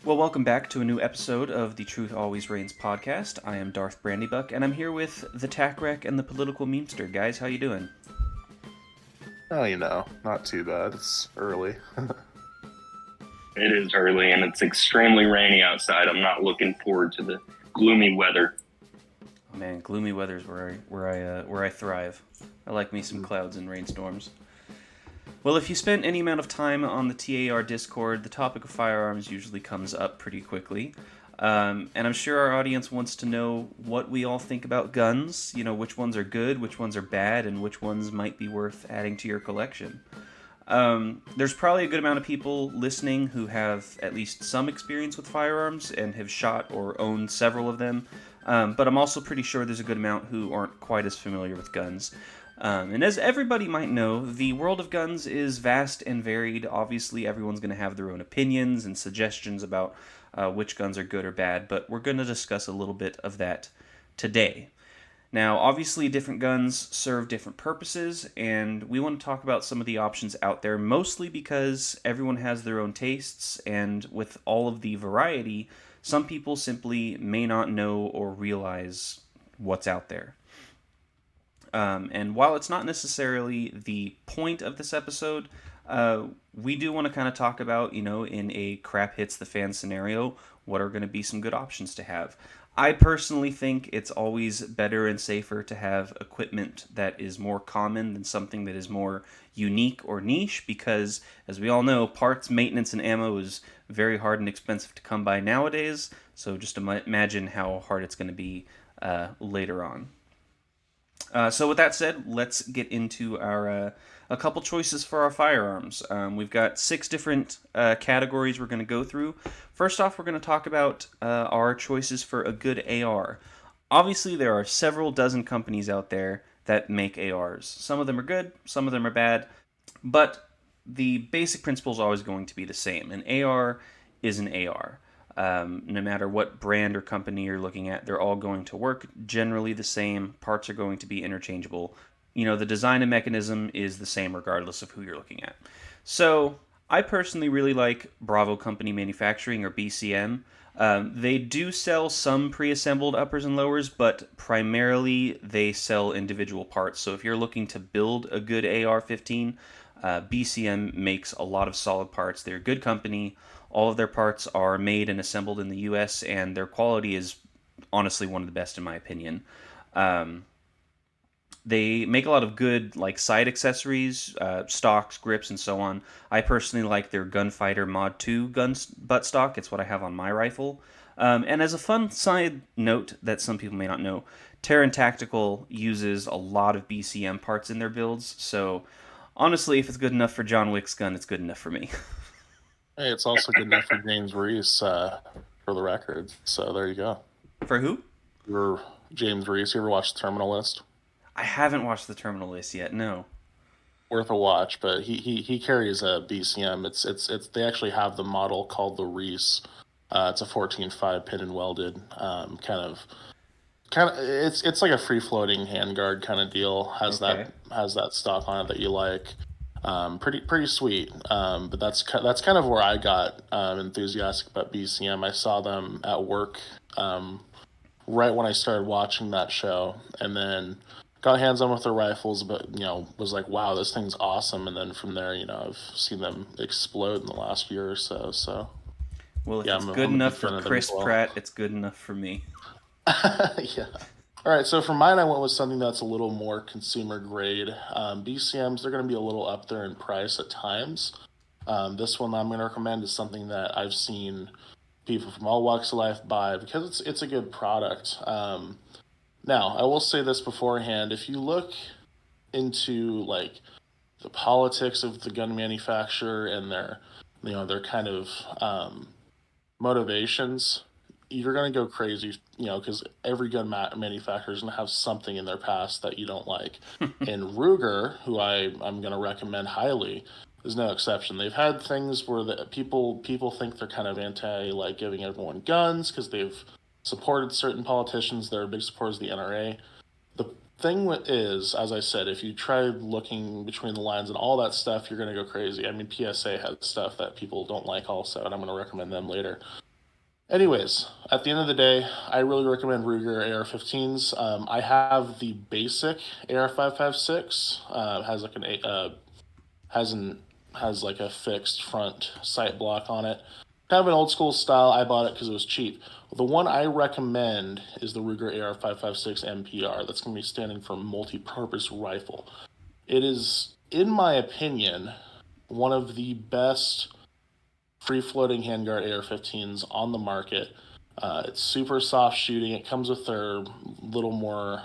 Well, welcome back to a new episode of the Truth Always Reigns podcast. I am Darth Brandybuck, and I'm here with the Tac Racc and the Political Memester. Guys, how you doing? Oh, not too bad. It's early. It is early and it's extremely rainy outside. I'm not looking forward to the gloomy weather. Oh man, gloomy weather's where I thrive. I like me some clouds and rainstorms. Well, if you spent any amount of time on the TAR Discord, the topic of firearms usually comes up pretty quickly. And I'm sure our audience wants to know what we all think about guns, which ones are good, which ones are bad, and which ones might be worth adding to your collection. There's probably a good amount of people listening who have at least some experience with firearms and have shot or owned several of them. But I'm also pretty sure there's a good amount who aren't quite as familiar with guns. And as everybody might know, the world of guns is vast and varied. Obviously, everyone's going to have their own opinions and suggestions about which guns are good or bad, but we're going to discuss a little bit of that today. Now, obviously, different guns serve different purposes, and we want to talk about some of the options out there, mostly because everyone has their own tastes, and with all of the variety, some people simply may not know or realize what's out there. And while it's not necessarily the point of this episode, we do want to kind of talk about, in a crap hits the fan scenario, what are going to be some good options to have. I personally think it's always better and safer to have equipment that is more common than something that is more unique or niche because, as we all know, parts, maintenance, and ammo is very hard and expensive to come by nowadays. So just imagine how hard it's going to be later on. So with that said, let's get into our a couple choices for our firearms. We've got 6 different categories we're going to go through. First off, we're going to talk about our choices for a good AR. Obviously, there are several dozen companies out there that make ARs. Some of them are good, some of them are bad, but the basic principle is always going to be the same. An AR is an AR. No matter what brand or company you're looking at, they're all going to work generally the same. Parts are going to be interchangeable. The design and mechanism is the same regardless of who you're looking at. So, I personally really like Bravo Company Manufacturing, or BCM. They do sell some pre-assembled uppers and lowers, but primarily they sell individual parts. So if you're looking to build a good AR-15, BCM makes a lot of solid parts. They're a good company. All of their parts are made and assembled in the U.S., and their quality is honestly one of the best in my opinion. They make a lot of good side accessories, stocks, grips, and so on. I personally like their Gunfighter Mod 2 buttstock. It's what I have on my rifle. And as a fun side note that some people may not know, Terran Tactical uses a lot of BCM parts in their builds. So honestly, if it's good enough for John Wick's gun, it's good enough for me. Hey, it's also good enough for James Reese for the record. So there you go. For who? You're James Reese. You ever watched Terminal List? I haven't watched the Terminal List yet. No. Worth a watch, but he carries a BCM. It's they actually have the model called the Reese. It's a 14.5 pin and welded it's like a free floating handguard kind of deal. Has that stock on it that you like. Pretty sweet. But that's kind of where I got enthusiastic about BCM. I saw them at work right when I started watching that show, and then got hands on with their rifles. But was like, wow, this thing's awesome. And then from there, I've seen them explode in the last year or so. So well, if it's good enough for Chris Pratt, it's good enough for me. Yeah. All right, so for mine, I went with something that's a little more consumer grade. BCMs, they're going to be a little up there in price at times. This one I'm going to recommend is something that I've seen people from all walks of life buy because it's a good product. Now, I will say this beforehand. If you look into the politics of the gun manufacturer and their kind of motivations, you're going to go crazy, because every gun manufacturer is going to have something in their past that you don't like. And Ruger, who I'm going to recommend highly, is no exception. They've had things where people think they're kind of anti, giving everyone guns because they've supported certain politicians. They're big supporters of the NRA. The thing is, as I said, if you try looking between the lines and all that stuff, you're going to go crazy. I mean, PSA has stuff that people don't like also, and I'm going to recommend them later. Anyways, at the end of the day, I really recommend Ruger AR-15s. I have the basic AR-556. Has like has an has like a fixed front sight block on it. Kind of an old school style. I bought it because it was cheap. The one I recommend is the Ruger AR-556 MPR. That's going to be standing for multi-purpose rifle. It is, in my opinion, one of the best free floating handguard AR-15s on the market. It's super soft shooting. It comes with their little more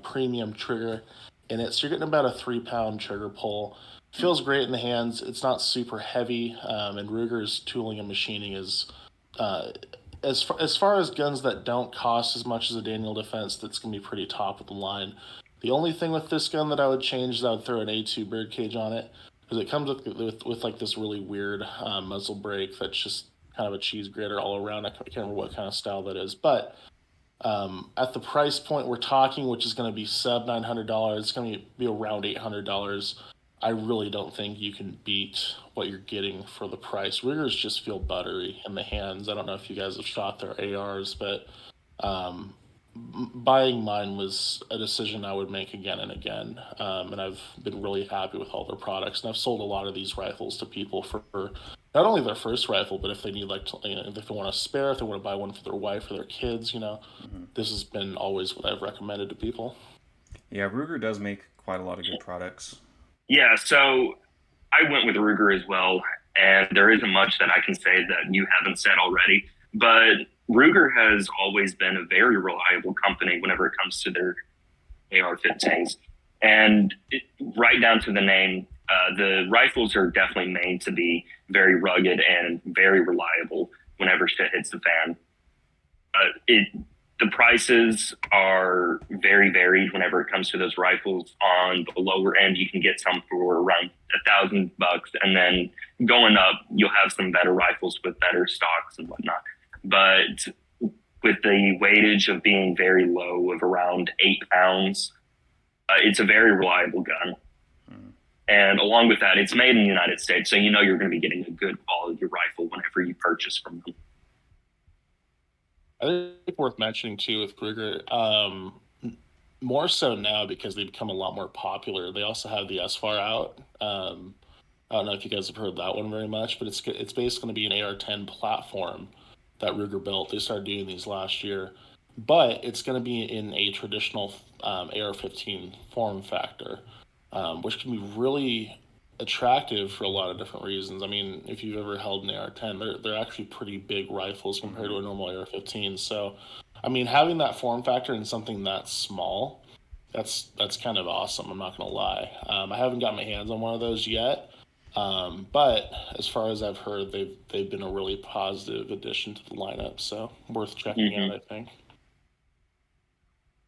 premium trigger in it, so you're getting about a 3 pound trigger pull. Feels great in the hands. It's not super heavy, and Ruger's tooling and machining is as far as guns that don't cost as much as a Daniel Defense, that's gonna be pretty top of the line. The only thing with this gun that I would change is I would throw an A2 birdcage on it because it comes with like this really weird muzzle brake that's just kind of a cheese grater all around. I can't remember what kind of style that is, but at the price point we're talking, which is going to be sub $900, it's going to be around $800. I really don't think you can beat what you're getting for the price. Riggers just feel buttery in the hands. I don't know if you guys have shot their ARs, but um, buying mine was a decision I would make again and again. And I've been really happy with all their products. And I've sold a lot of these rifles to people for not only their first rifle, but if they need if they want a spare, if they want to buy one for their wife or their kids, this has been always what I've recommended to people. Yeah, Ruger does make quite a lot of good products. Yeah, so I went with Ruger as well, and there isn't much that I can say that you haven't said already. But Ruger has always been a very reliable company whenever it comes to their AR-15s, and right down to the name, the rifles are definitely made to be very rugged and very reliable whenever shit hits the fan. It The prices are very varied whenever it comes to those rifles. On the lower end, you can get some for around $1,000, and then going up, you'll have some better rifles with better stocks and whatnot. But with the weightage of being very low, of around 8 pounds, it's a very reliable gun. And along with that, it's made in the United States, so you know you're going to be getting a good quality rifle whenever you purchase from them. I think worth mentioning too with Kruger, more so now because they've become a lot more popular. They also have the S-Far out. I don't know if you guys have heard that one very much, but it's basically going to be an AR-10 platform that Ruger built. They started doing these last year, but it's going to be in a traditional AR-15 form factor, which can be really attractive for a lot of different reasons. I mean, if you've ever held an AR-10, they're actually pretty big rifles compared to a normal AR-15. So, I mean, having that form factor in something that small, that's kind of awesome. I'm not gonna lie. I haven't got my hands on one of those yet, but as far as I've heard, they've been a really positive addition to the lineup. So worth checking out, I think.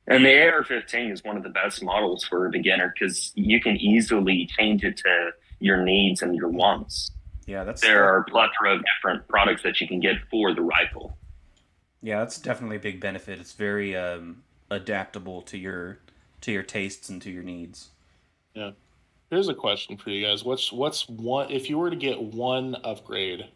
And the AR-15 is one of the best models for a beginner because you can easily change it to your needs and your wants. Yeah, There are a plethora of different products that you can get for the rifle. yeah, that's definitely a big benefit. It's very adaptable to your tastes and to your needs. Yeah. Here's a question for you guys. What's one if you were to get one upgrade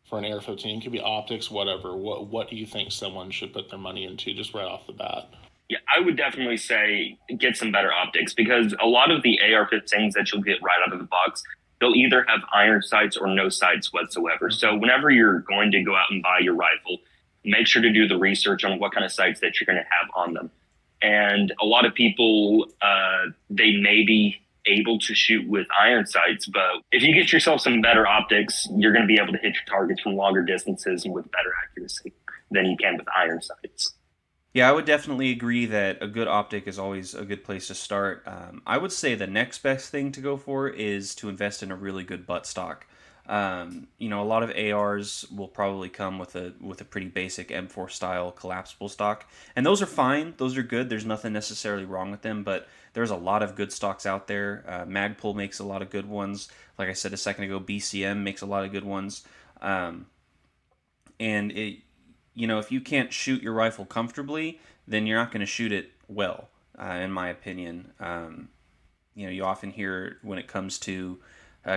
for an AR-15, it could be optics, whatever. What do you think someone should put their money into just right off the bat? Yeah, I would definitely say get some better optics because a lot of the AR-15s that you'll get right out of the box, they'll either have iron sights or no sights whatsoever. So whenever you're going to go out and buy your rifle, make sure to do the research on what kind of sights that you're going to have on them. And a lot of people, they may be able to shoot with iron sights, but if you get yourself some better optics, you're going to be able to hit your targets from longer distances and with better accuracy than you can with iron sights. Yeah, I would definitely agree that a good optic is always a good place to start. I would say the next best thing to go for is to invest in a really good buttstock. A lot of ARs will probably come with a pretty basic M4 style collapsible stock, and those are fine. Those are good. There's nothing necessarily wrong with them, but there's a lot of good stocks out there. Magpul makes a lot of good ones. Like I said a second ago, BCM makes a lot of good ones. And if you can't shoot your rifle comfortably, then you're not going to shoot it well, in my opinion. You often hear when it comes to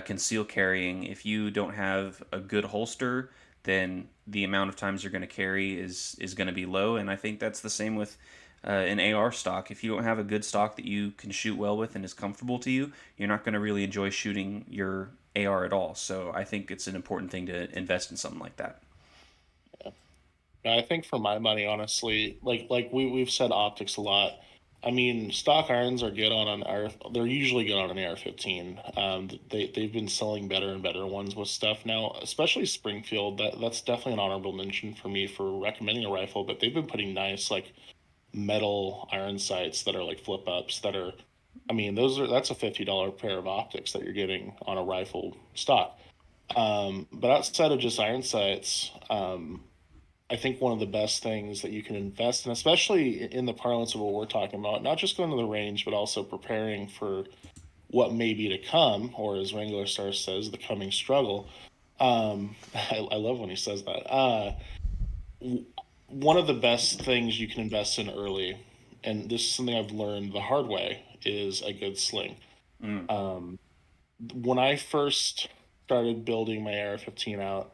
conceal carrying, if you don't have a good holster, then the amount of times you're going to carry is going to be low. And I think that's the same with an AR stock. If you don't have a good stock that you can shoot well with and is comfortable to you, you're not going to really enjoy shooting your AR at all. So I think it's an important thing to invest in something like that. Yeah, I think for my money, honestly, like we've said optics a lot. I mean, stock irons are good on an AR. They're usually good on an AR-15. They've been selling better and better ones with stuff now, especially Springfield. That's definitely an honorable mention for me for recommending a rifle. But they've been putting nice like metal iron sights that are like flip ups that are. I mean, that's a $50 pair of optics that you're getting on a rifle stock. But outside of just iron sights, I think one of the best things that you can invest in, especially in the parlance of what we're talking about, not just going to the range, but also preparing for what may be to come, or as Wrangler Star says, the coming struggle. I love when he says that. One of the best things you can invest in early, and this is something I've learned the hard way, is a good sling. When I first started building my AR-15 out,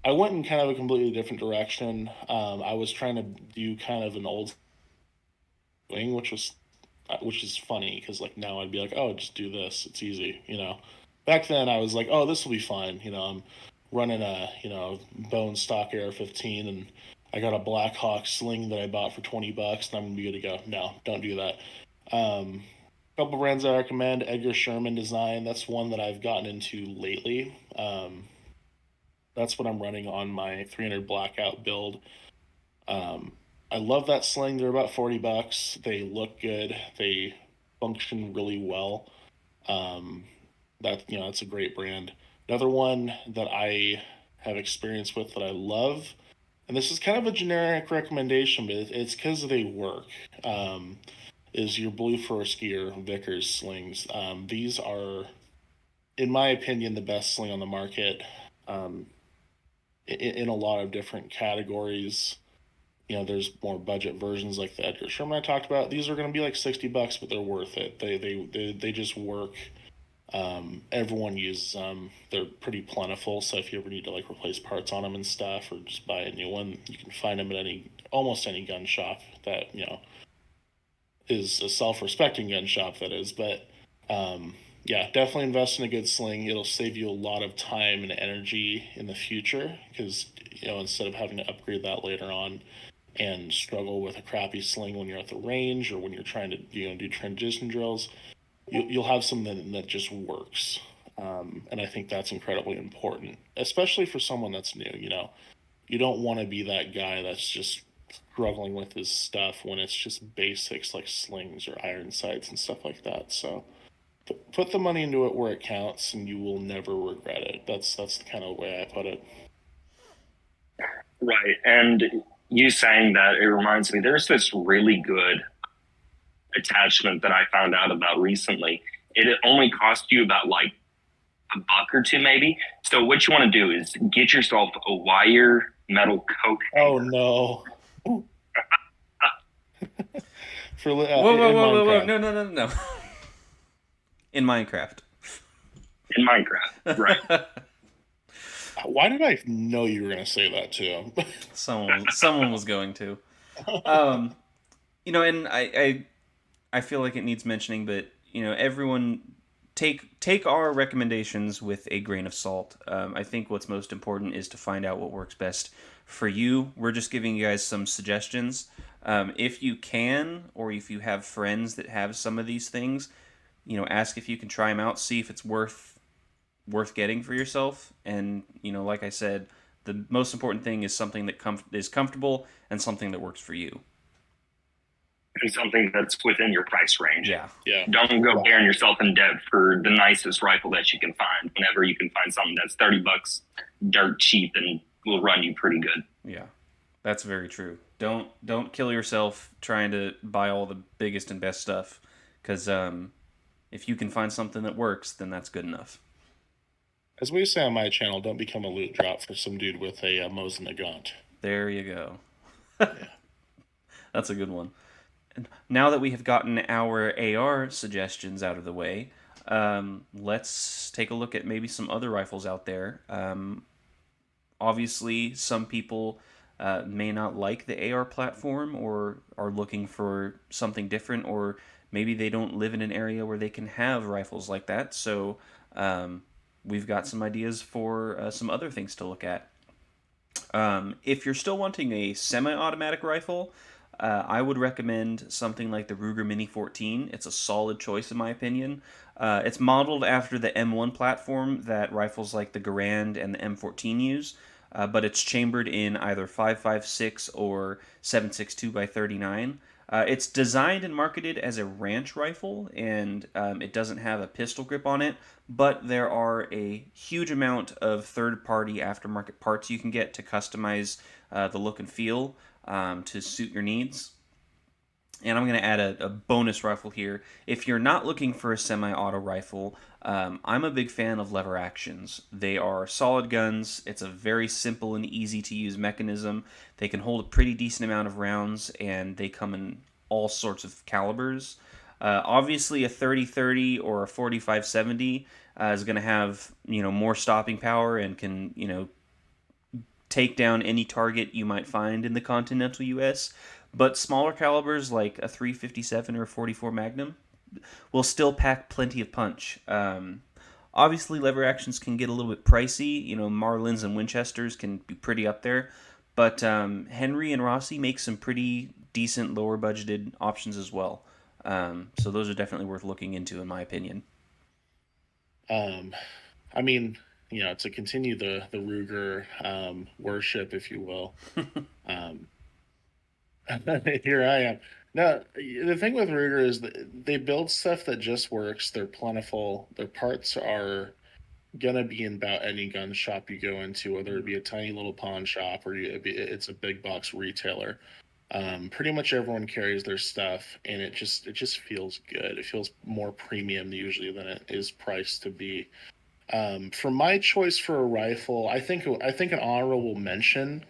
I went in kind of a completely different direction. I was trying to do kind of an old thing, which is funny because like now I'd be like, oh, just do this, it's easy, you know. Back then I was like, oh, this will be fine, you know. I'm running a bone stock AR-15, and I got a Black Hawk sling that I bought for $20, and I'm gonna be good to go. No, don't do that. Couple brands I recommend: Edgar Sherman design. That's one that I've gotten into lately. That's what I'm running on my 300 blackout build. I love that sling. They're about $40. They look good. They function really well. It's a great brand. Another one that I have experience with that I love, and this is kind of a generic recommendation, but it's because they work. Is your Blue Force Gear Vickers slings. These are, in my opinion, the best sling on the market. In a lot of different categories. You know, there's more budget versions like the Edgar Sherman I talked about. These are going to be like $60, but they're worth it. They just work. Everyone uses them. They're pretty plentiful, so if you ever need to like replace parts on them and stuff, or just buy a new one, you can find them at almost any gun shop that is a self-respecting gun shop, that is. But yeah, definitely invest in a good sling. It'll save you a lot of time and energy in the future because, instead of having to upgrade that later on and struggle with a crappy sling when you're at the range or when you're trying to, do transition drills, you'll have something that just works. And I think that's incredibly important, especially for someone that's new. You don't want to be that guy that's just struggling with his stuff when it's just basics like slings or iron sights and stuff like that. So put the money into it where it counts, and you will never regret it. That's the kind of way I put it. Right. And you saying that, it reminds me, there's this really good attachment that I found out about recently. It only cost you about like $1 or $2 maybe. So what you want to do is get yourself a wire metal coat hanger. Oh no. Whoa. No. In Minecraft. In Minecraft, right. Why did I know you were going to say that too? Someone was going to. And I feel like it needs mentioning, but everyone take our recommendations with a grain of salt. I think what's most important is to find out what works best for you. We're just giving you guys some suggestions. If you can, or if you have friends that have some of these things, ask if you can try them out, see if it's worth getting for yourself. And like I said, the most important thing is something that is comfortable and something that works for you. And something that's within your price range. Yeah. Don't go bearing yourself in debt for the nicest rifle that you can find. Whenever you can find something that's $30, dirt cheap, and will run you pretty good. Yeah, that's very true. Don't kill yourself trying to buy all the biggest and best stuff, because if you can find something that works, then that's good enough. As we say on my channel, don't become a loot drop for some dude with a Mosin Nagant. There you go. That's a good one. And now that we have gotten our AR suggestions out of the way, let's take a look at maybe some other rifles out there. Obviously, some people may not like the AR platform or are looking for something different, or maybe they don't live in an area where they can have rifles like that. So um, we've got some ideas for some other things to look at. If you're still wanting a semi-automatic rifle, I would recommend something like the Ruger Mini 14. It's a solid choice in my opinion. It's modeled after the M1 platform that rifles like the Garand and the M14 use, but it's chambered in either 5.56 or 7.62 by 39. It's designed and marketed as a ranch rifle, and it doesn't have a pistol grip on it, but there are a huge amount of third-party aftermarket parts you can get to customize the look and feel to suit your needs. And I'm going to add a bonus rifle here. If you're not looking for a semi-auto rifle, I'm a big fan of lever actions. They are solid guns. It's a very simple and easy to use mechanism. They can hold a pretty decent amount of rounds, and they come in all sorts of calibers. Obviously, a 30-30 or a 45-70 is going to have more stopping power and can take down any target you might find in the continental U.S. But smaller calibers like a 357 or 44 Magnum will still pack plenty of punch. Obviously, lever actions can get a little bit pricey. Marlins and Winchesters can be pretty up there. But Henry and Rossi make some pretty decent lower budgeted options as well. So those are definitely worth looking into, in my opinion. I mean, to continue the Ruger worship, if you will. um, Here I am. No, the thing with Ruger is that they build stuff that just works. They're plentiful. Their parts are gonna be in about any gun shop you go into, whether it be a tiny little pawn shop or it's a big box retailer. Pretty much everyone carries their stuff, and it just feels good. It feels more premium usually than it is priced to be. For my choice for a rifle, I think an honorable mention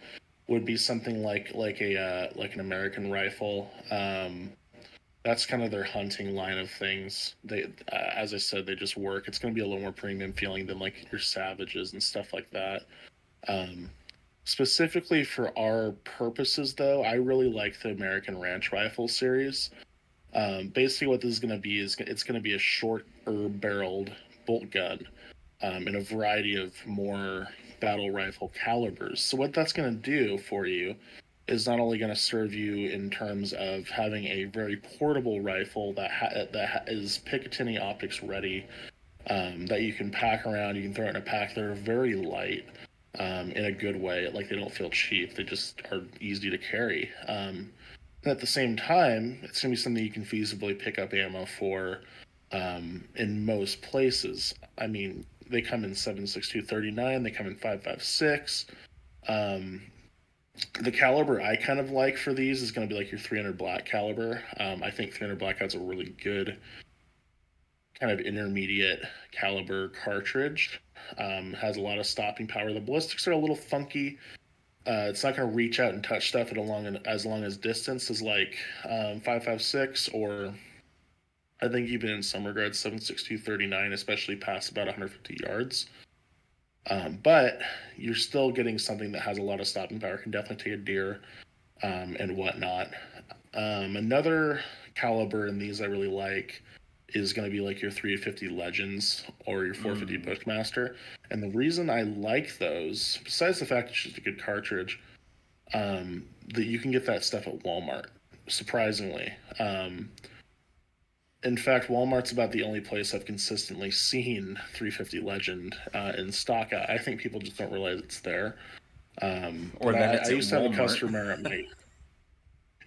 would be something like an American rifle. That's kind of their hunting line of things. As I said, they just work. It's going to be a little more premium feeling than like your Savages and stuff like that. Um, Specifically for our purposes, though, I really like the American Ranch Rifle series. Basically, what this is going to be is it's going to be a short barreled bolt gun in a variety of more battle rifle calibers. So what that's going to do for you is not only going to serve you in terms of having a very portable rifle that is Picatinny optics ready, that you can pack around, you can throw it in a pack. They're very light in a good way. Like they don't feel cheap. They just are easy to carry. And at the same time, it's going to be something you can feasibly pick up ammo for in most places. I mean, they come in 7.62 They come in 5.56. The caliber I kind of like for these is going to be like your 300 black caliber. I think 300 black has a really good kind of intermediate caliber cartridge. Has a lot of stopping power. The ballistics are a little funky. It's not going to reach out and touch stuff at as long as distance as like 5.56 or I think even in some regards 7.62 especially past about 150 yards. But you're still getting something that has a lot of stopping power. Can definitely take a deer and whatnot. Another caliber in these I really like is going to be like your 350 Legends or your 450 Bushmaster. And the reason I like those, besides the fact it's just a good cartridge, that you can get that stuff at Walmart, surprisingly. In fact, Walmart's about the only place I've consistently seen 350 Legend in stock. I think people just don't realize it's there. Or that it's I used to have a Walmart. customer at my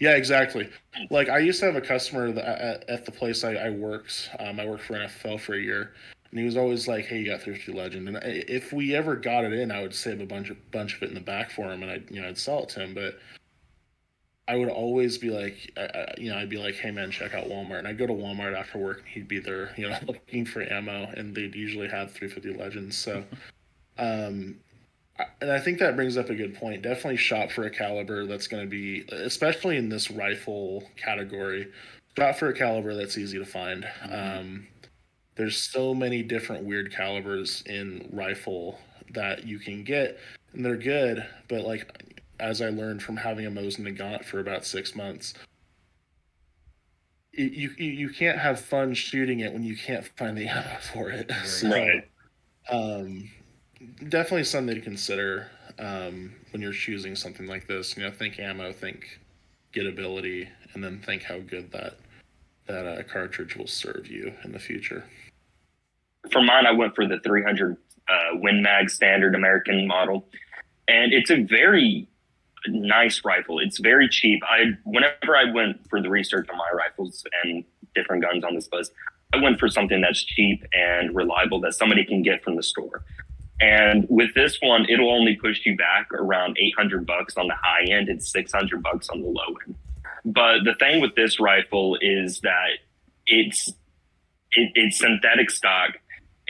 yeah, exactly. Like I used to have a customer at the place I worked. I worked for NFL for a year, and he was always like, "Hey, you got 350 Legend." And if we ever got it in, I would save a bunch of it in the back for him, and I'd sell it to him. But I would always be like, I'd be like, "Hey, man, check out Walmart." And I'd go to Walmart after work, and he'd be there, looking for ammo, and they'd usually have 350 Legends. So, um, and I think that brings up a good point. Definitely shop for a caliber that's going to be, especially in this rifle category, shop for a caliber that's easy to find. There's so many different weird calibers in rifle that you can get and they're good. But like as I learned from having a Mosin Nagant for about 6 months, you can't have fun shooting it when you can't find the ammo for it. So Right. um, definitely something to consider when you're choosing something like this. Think ammo, think gettability, and then think how good that cartridge will serve you in the future. For mine, I went for the 300 Win Mag standard American model, and it's a very nice rifle. It's very cheap. Whenever I went for the research on my rifles and different guns on this list, I went for something that's cheap and reliable that somebody can get from the store. And with this one, it'll only push you back around $800 on the high end and $600 on the low end. But the thing with this rifle is that it's synthetic stock,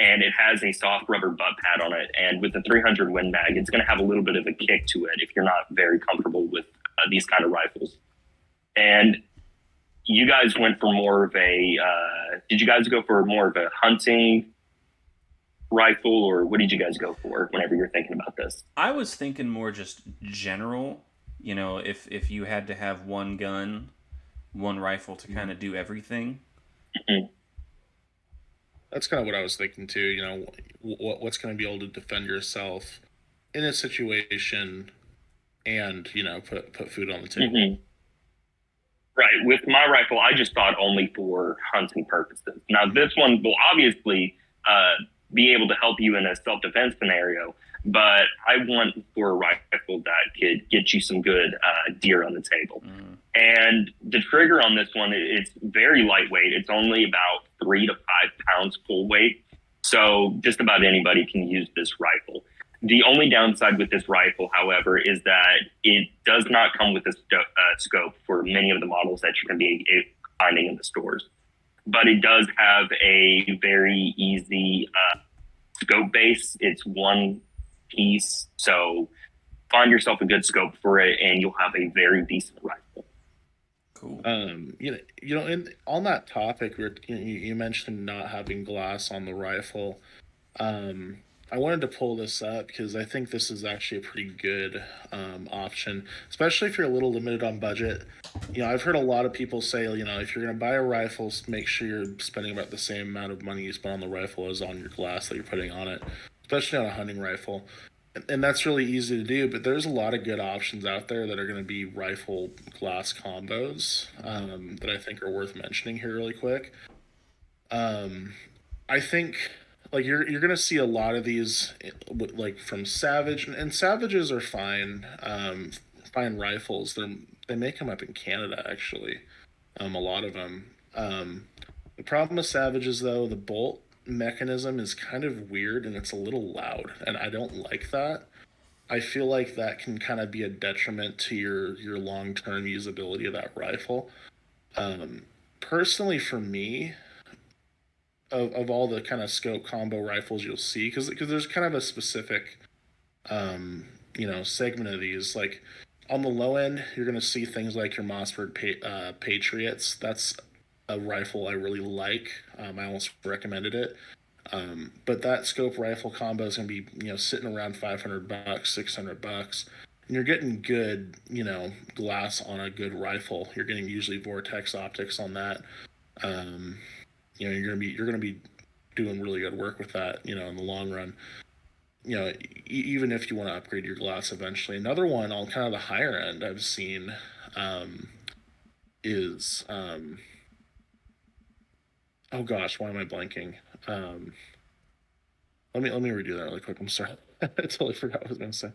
and it has a soft rubber butt pad on it. And with the 300 Win Mag, it's going to have a little bit of a kick to it if you're not very comfortable with these kind of rifles. And you guys went for more of a, did you guys go for more of a hunting rifle, or what did you guys go for whenever you're thinking about this? I was thinking more just general, if you had to have one gun, one rifle to kind of do everything. Mm-hmm. That's kind of what I was thinking too. What's going to be able to defend yourself in a situation, and put food on the table. Mm-hmm. Right. With my rifle, I just thought only for hunting purposes. Now, this one will obviously be able to help you in a self-defense scenario, but I want for a rifle that could get you some good deer on the table. Mm. And the trigger on this one, it's very lightweight. It's only about 3 to 5 pounds full weight. So just about anybody can use this rifle. The only downside with this rifle, however, is that it does not come with a scope for many of the models that you're going to be finding in the stores. But it does have a very easy scope base. It's one piece. So find yourself a good scope for it, and you'll have a very decent rifle. Cool. And on that topic, you mentioned not having glass on the rifle. I wanted to pull this up because I think this is actually a pretty good option, especially if you're a little limited on budget. I've heard a lot of people say, if you're going to buy a rifle, make sure you're spending about the same amount of money you spend on the rifle as on your glass that you're putting on it, especially on a hunting rifle. And that's really easy to do, but there's a lot of good options out there that are going to be rifle glass combos that I think are worth mentioning here really quick. I think like you're going to see a lot of these like from Savage, and Savages are fine rifles. They make them up in Canada actually, a lot of them. The problem with Savages though, the bolt mechanism is kind of weird and it's a little loud, and I don't like that. I feel like that can kind of be a detriment to your long-term usability of that rifle. Personally for me, of all the kind of scope combo rifles you'll see, because there's kind of a specific segment of these. Like on the low end, you're going to see things like your Mossberg Patriots. That's a rifle I really like. I almost recommended it. But that scope rifle combo is going to be, sitting around $500, $600, and you're getting good, glass on a good rifle. You're getting usually Vortex optics on that. You're going to be doing really good work with that, in the long run. Even if you want to upgrade your glass eventually. Another one on kind of the higher end I've seen is oh gosh, why am I blanking? Let me redo that really quick. I'm sorry. I totally forgot what I was going to say.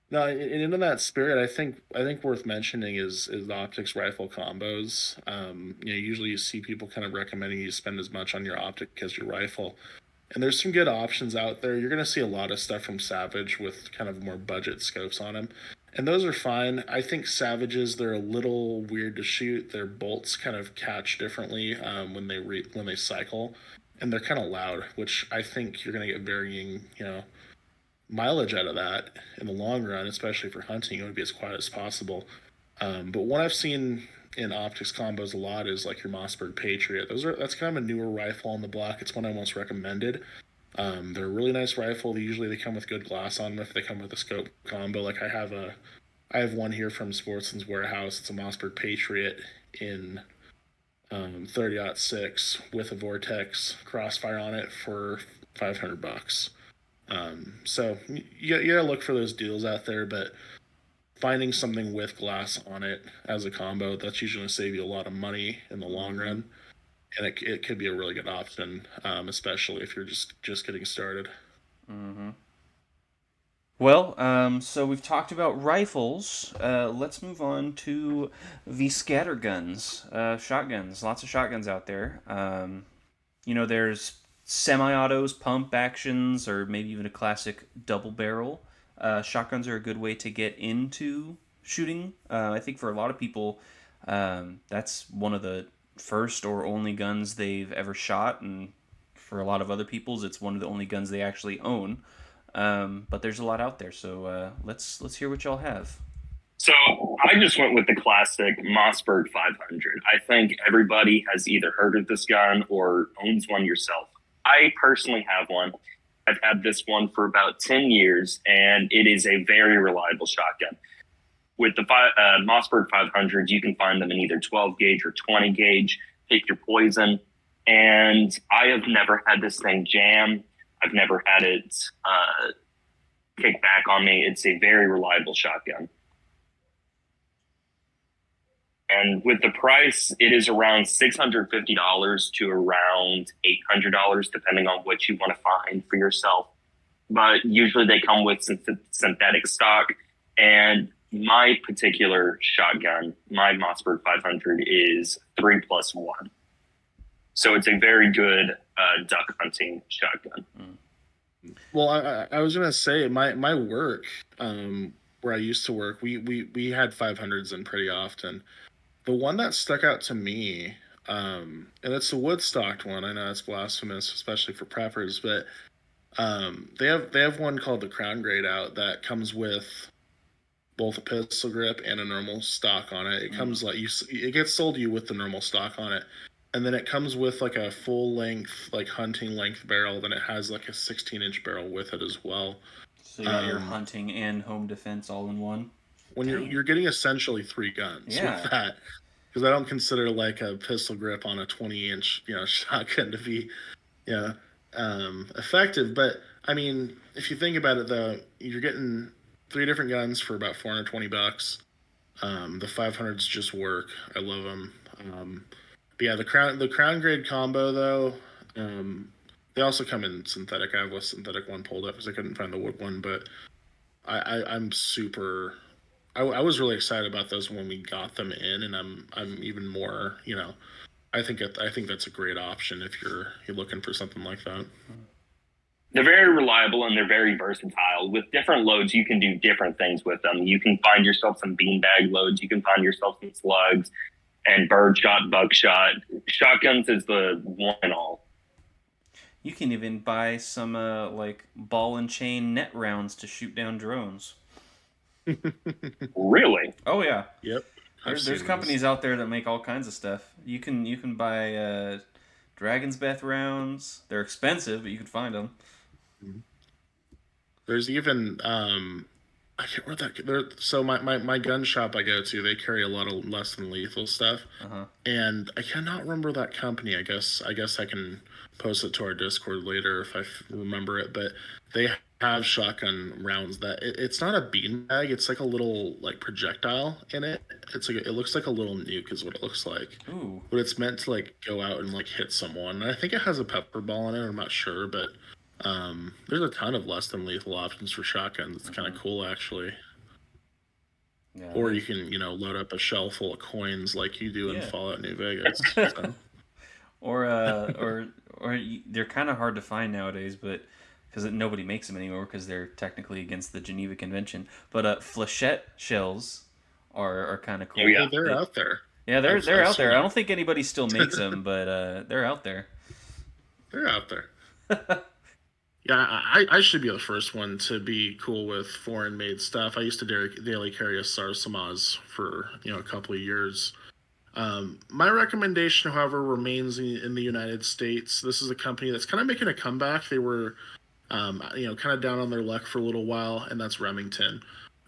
No, and in that spirit, I think worth mentioning is the optics rifle combos. Usually you see people kind of recommending you spend as much on your optic as your rifle, and there's some good options out there. You're going to see a lot of stuff from Savage with kind of more budget scopes on them, and those are fine. I think Savages, they're a little weird to shoot. Their bolts kind of catch differently when they cycle, and they're kind of loud, which I think you're going to get varying mileage out of that in the long run, especially for hunting. You want to be as quiet as possible. But what I've seen in optics combos a lot is like your Mossberg Patriot. That's kind of a newer rifle on the block. It's one I most recommended. They're a really nice rifle. Usually they come with good glass on them if they come with a scope combo. Like I have one here from Sportsman's Warehouse. It's a Mossberg Patriot in 30-06 with a Vortex crossfire on it for $500. So you gotta look for those deals out there, but finding something with glass on it as a combo, that's usually going to save you a lot of money in the long run, and it could be a really good option, especially if you're just getting started. Mm-hmm. Well, so we've talked about rifles. Let's move on to the scatter guns, shotguns. Lots of shotguns out there. There's semi-autos, pump actions, or maybe even a classic double barrel. Shotguns are a good way to get into shooting. I think for a lot of people, that's one of the first or only guns they've ever shot, and for a lot of other people's, it's one of the only guns they actually own. But there's a lot out there, so let's hear what y'all have. So I just went with the classic Mossberg 500. I think everybody has either heard of this gun or owns one yourself. I personally have one. I've had this one for about 10 years, and it is a very reliable shotgun. With the Mossberg 500, you can find them in either 12 gauge or 20 gauge. Pick your poison. And I have never had this thing jam. I've never had it kick back on me. It's a very reliable shotgun. And with the price, it is around $650 to around $800, depending on what you want to find for yourself. But usually they come with synthetic stock. And my particular shotgun, my Mossberg 500, is 3+1. So it's a very good duck hunting shotgun. Well, I was gonna say my work, where I used to work, we had 500s in pretty often. The one that stuck out to me, and it's a wood stocked one. I know it's blasphemous, especially for preppers, but they have one called the Crown Grade out that comes with both a pistol grip and a normal stock on it. It comes it gets sold to you with the normal stock on it, and then it comes with like a full length, like hunting length barrel. Then it has like a 16-inch barrel with it as well. So you got your hunting and home defense all in one. When you're getting essentially 3 guns with that, because I don't consider like a pistol grip on a 20-inch shotgun to be effective. But I mean, if you think about it, though, you're getting 3 different guns for about $420. The 500s just work. I love them. But yeah, the crown grade combo though. They also come in synthetic. I have a synthetic one pulled up because I couldn't find the wood one, but I'm super. I was really excited about those when we got them in, and I'm even more. I think that's a great option if you're looking for something like that. They're very reliable and they're very versatile. With different loads, you can do different things with them. You can find yourself some beanbag loads. You can find yourself some slugs and birdshot, buckshot. Shotguns is the one and all. You can even buy some like ball and chain net rounds to shoot down drones. Really? Oh yeah. Yep. There's companies out there that make all kinds of stuff. You can buy Dragon's Breath rounds. They're expensive, but you can find them. There's even I can't remember that. So my gun shop I go to, they carry a lot of less than lethal stuff, and I cannot remember that company. I guess I can post it to our Discord later if I remember it. But they have shotgun rounds that it's not a beanbag. It's like a little like projectile in it. It's like it looks like a little nuke is what it looks like. Ooh. But it's meant to like go out and like hit someone. And I think it has a pepper ball in it. I'm not sure, but there's a ton of less than lethal options for shotguns. It's kind of cool actually. Yeah, or you can load up a shell full of coins like you do in Fallout New Vegas. So. or they're kind of hard to find nowadays, but because nobody makes them anymore because they're technically against the Geneva Convention. But flechette shells are kind of cool. Oh, yeah, they're out there. Yeah, they're out there. I don't think anybody still makes them, but they're out there. They're out there. Yeah, I should be the first one to be cool with foreign-made stuff. I used to daily carry a Sarsamaz for a couple of years. My recommendation, however, remains in the United States. This is a company that's kind of making a comeback. They were, kind of down on their luck for a little while, and that's Remington.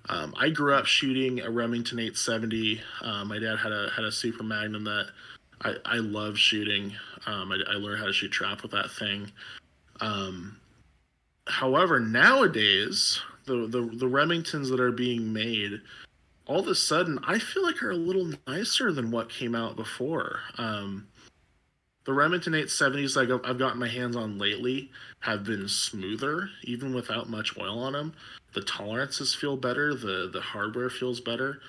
I grew up shooting a Remington 870. My dad had a Super Magnum that I love shooting. I learned how to shoot trap with that thing. However, nowadays the Remingtons that are being made, all of a sudden, I feel like are a little nicer than what came out before. The Remington 870s I've gotten my hands on lately have been smoother, even without much oil on them. The tolerances feel better. The hardware feels better.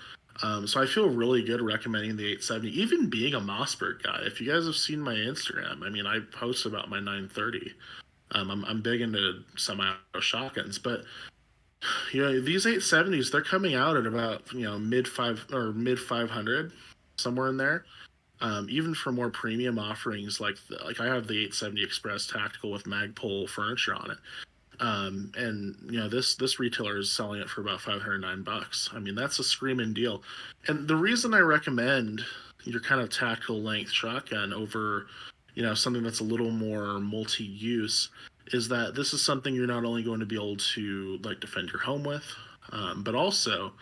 So I feel really good recommending the 870. Even being a Mossberg guy, if you guys have seen my Instagram, I mean, I post about my 930. I'm big into semi-auto shotguns, but these 870s, they're coming out at about mid 500, somewhere in there. Even for more premium offerings, like I have the 870 Express Tactical with Magpul furniture on it. And this retailer is selling it for about $509. I mean, that's a screaming deal. And the reason I recommend your kind of tactical length shotgun over something that's a little more multi-use is that this is something you're not only going to be able to defend your home with, but also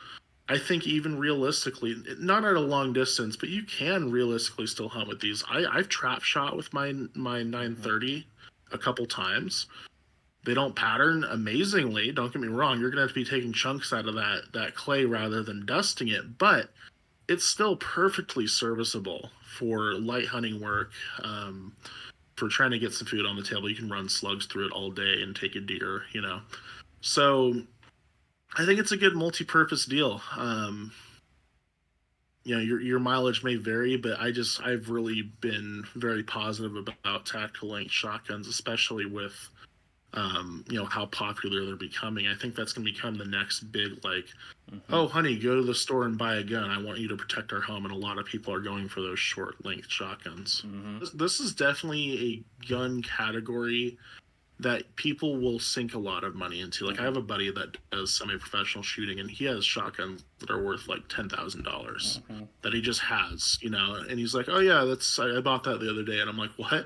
I think even realistically, not at a long distance, but you can realistically still hunt with these. I've trap shot with my 930 a couple times. They don't pattern amazingly. Don't get me wrong. You're going to have to be taking chunks out of that clay rather than dusting it, but it's still perfectly serviceable for light hunting work. For trying to get some food on the table, you can run slugs through it all day and take a deer. So I think it's a good multi-purpose deal. Your mileage may vary, but I've really been very positive about tactical length shotguns, especially with how popular they're becoming. I think that's going to become the next big oh honey, go to the store and buy a gun. I want you to protect our home, and a lot of people are going for those short length shotguns. This is definitely a gun category that people will sink a lot of money into. I have a buddy that does semi-professional shooting, and he has shotguns that are worth $10,000 that he just has, and he's like, oh yeah, I bought that the other day, and I'm like, what?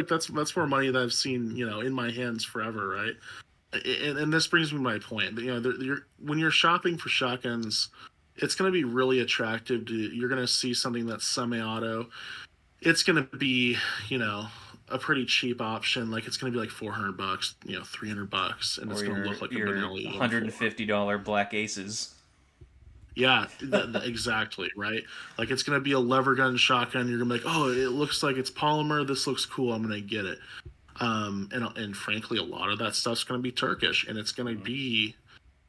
That's more money that I've seen, in my hands forever, right? And this brings me to my point. When you're shopping for shotguns, it's going to be really attractive. You're going to see something that's semi-auto. It's going to be, a pretty cheap option. It's going to be $400, $300, and it's going to look like a Benelli. $150 Black Aces. Yeah, exactly, right? It's going to be a lever gun shotgun. You're going to be like, oh, it looks like it's polymer. This looks cool. I'm going to get it. And frankly, a lot of that stuff's going to be Turkish, and it's going to be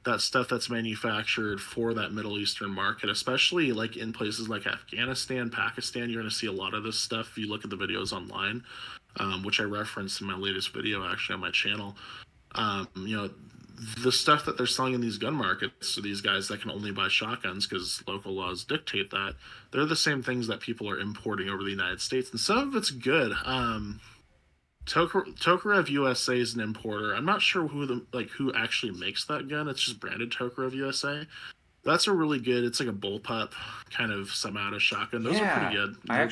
that stuff that's manufactured for that Middle Eastern market, especially in places like Afghanistan, Pakistan. You're going to see a lot of this stuff if you look at the videos online, which I referenced in my latest video actually on my channel. The stuff that they're selling in these gun markets to these guys that can only buy shotguns because local laws dictate that, they're the same things that people are importing over the United States, and some of it's good. Tokarev USA is an importer. I'm not sure who actually makes that gun. It's just branded Tokarev USA. That's a really good. It's like a bullpup kind of semi-auto shotgun. Those are pretty good. I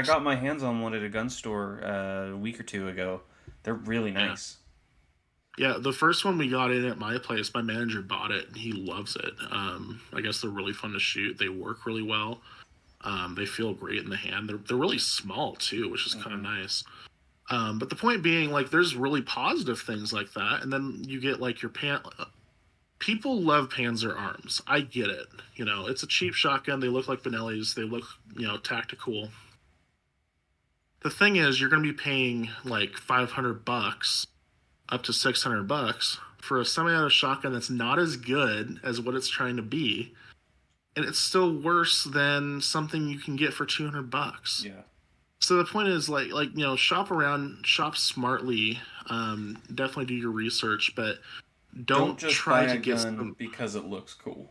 got my hands on one at a gun store a week or two ago. They're really nice. Yeah, the first one we got in at my place, my manager bought it and he loves it. I guess they're really fun to shoot. They work really well. They feel great in the hand. They're really small too, which is kind of nice. But the point being, there's really positive things like that, and then you get your people love Panzer arms. I get it. It's a cheap shotgun. They look like Benellis. They look, tactical. The thing is, you're going to be paying $500 up to $600 for a semi-auto shotgun that's not as good as what it's trying to be, and it's still worse than something you can get for $200. Yeah. So the point is, shop around, shop smartly. Definitely do your research, but don't just try buy to a get gun because it looks cool.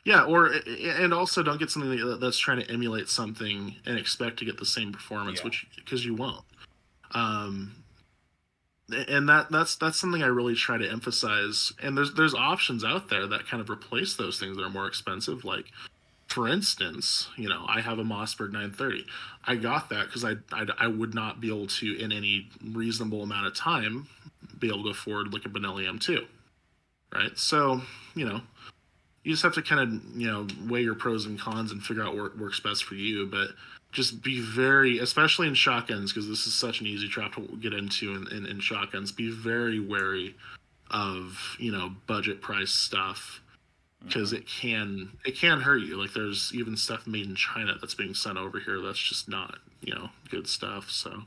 Yeah, and also don't get something that's trying to emulate something and expect to get the same performance, because you won't. And that's something I really try to emphasize. And there's options out there that kind of replace those things that are more expensive, for instance, I have a Mossberg 930. I got that because I would not be able to, in any reasonable amount of time, be able to afford like a Benelli M2, right? So, you just have to kind of, weigh your pros and cons and figure out what works best for you. But just be very, especially in shotguns, because this is such an easy trap to get into in shotguns, be very wary of, budget price stuff, because it can hurt you. Like there's even stuff made in China that's being sent over here that's just not, good stuff. So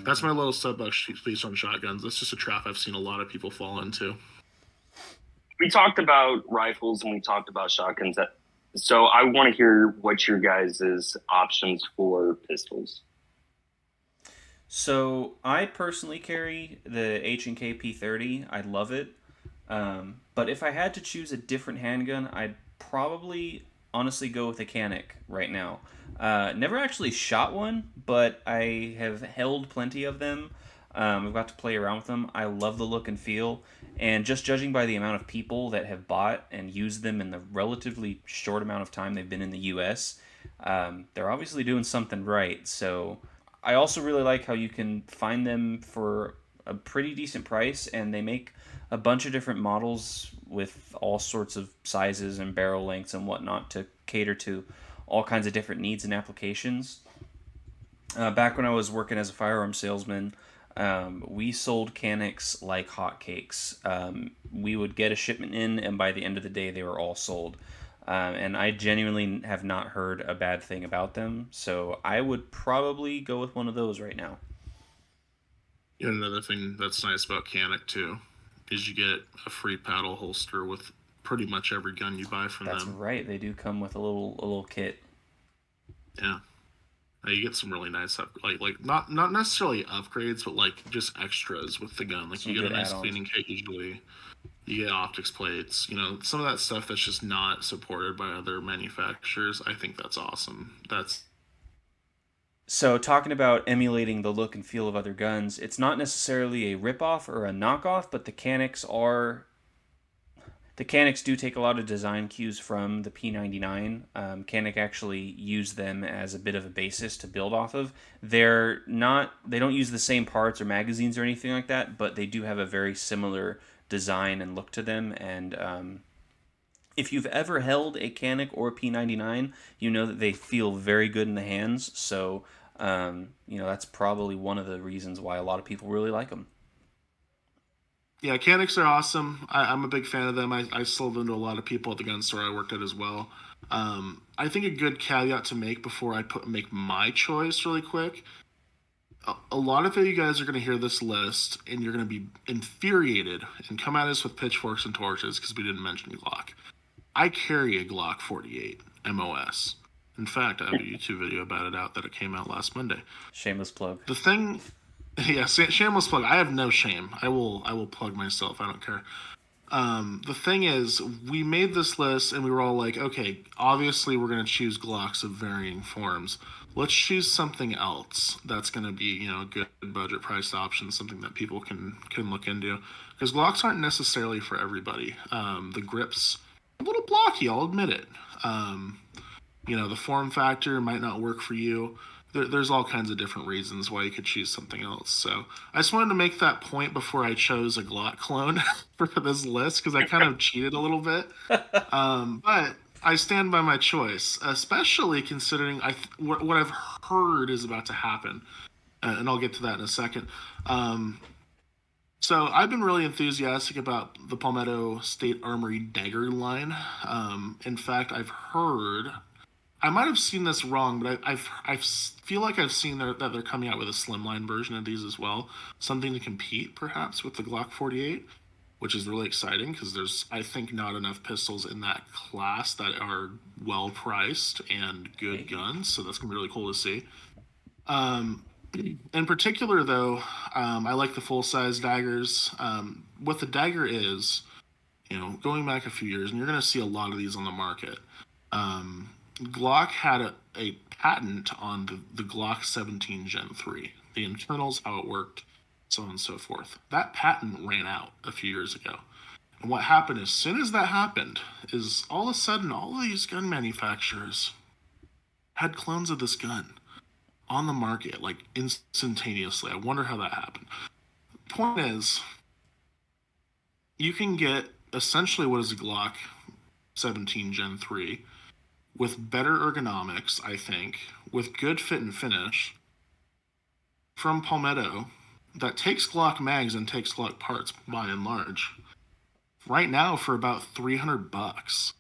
that's my little soapbox piece on shotguns. That's just a trap I've seen a lot of people fall into. We talked about rifles and we talked about shotguns. So I want to hear what your guys' options for pistols. So I personally carry the H&K P30. I love it. But if I had to choose a different handgun, I'd probably honestly go with a Canic right now. Never actually shot one, but I have held plenty of them. I've got to play around with them. I love the look and feel. And just judging by the amount of people that have bought and used them in the relatively short amount of time they've been in the US, they're obviously doing something right. So I also really like how you can find them for a pretty decent price, and they make a bunch of different models with all sorts of sizes and barrel lengths and whatnot to cater to all kinds of different needs and applications. Back when I was working as a firearm salesman, we sold Canics like hotcakes. We would get a shipment in, and by the end of the day, they were all sold. And I genuinely have not heard a bad thing about them, so I would probably go with one of those right now. Another thing that's nice about Canic too is you get a free paddle holster with pretty much every gun you buy from them. That's right. They do come with a little kit. Yeah. You get some really nice like not necessarily upgrades, but like just extras with the gun. Like you get a nice cleaning kit usually. You get optics plates. Some of that stuff that's just not supported by other manufacturers. I think that's awesome. So talking about emulating the look and feel of other guns, it's not necessarily a ripoff or a knockoff, but the Canics do take a lot of design cues from the P99. Canic actually use them as a bit of a basis to build off of. They don't use the same parts or magazines or anything like that, but they do have a very similar design and look to them. And if you've ever held a Canic or a P99, you know that they feel very good in the hands. So, that's probably one of the reasons why a lot of people really like them. Yeah, Canics are awesome. I'm a big fan of them. I sold them to a lot of people at the gun store I worked at as well. I think a good caveat to make before I make my choice really quick. A lot of you guys are going to hear this list and you're going to be infuriated and come at us with pitchforks and torches because we didn't mention Glock. I carry a Glock 48 MOS. In fact, I have a YouTube video about it came out last Monday. Shameless plug. The thing... Yeah, shameless plug. I have no shame. I will plug myself. I don't care. The thing is, we made this list and we were all like, okay, obviously we're going to choose Glocks of varying forms. Let's choose something else that's going to be, a good budget priced option, something that people can look into. Because Glocks aren't necessarily for everybody. The grip's a little blocky, I'll admit it. The form factor might not work for you. There's all kinds of different reasons why you could choose something else. So I just wanted to make that point before I chose a Glock clone for this list, because I kind of cheated a little bit. But I stand by my choice, especially considering what I've heard is about to happen. And I'll get to that in a second. So I've been really enthusiastic about the Palmetto State Armory Dagger line. In fact, I've heard... I might have seen this wrong, but I feel like I've seen that they're coming out with a slimline version of these as well. Something to compete, perhaps, with the Glock 48, which is really exciting because there's, I think, not enough pistols in that class that are well-priced and good guns, so that's going to be really cool to see. In particular, though, I like the full-size daggers. What the dagger is, going back a few years, and you're going to see a lot of these on the market, Glock had a patent on the Glock 17 Gen 3, the internals, how it worked, so on and so forth. That patent ran out a few years ago. And what happened as soon as that happened is all of a sudden all of these gun manufacturers had clones of this gun on the market like instantaneously. I wonder how that happened. Point is, you can get essentially what is a Glock 17 Gen 3 with better ergonomics, I think, with good fit and finish from Palmetto that takes Glock mags and takes Glock parts by and large. Right now for about $300.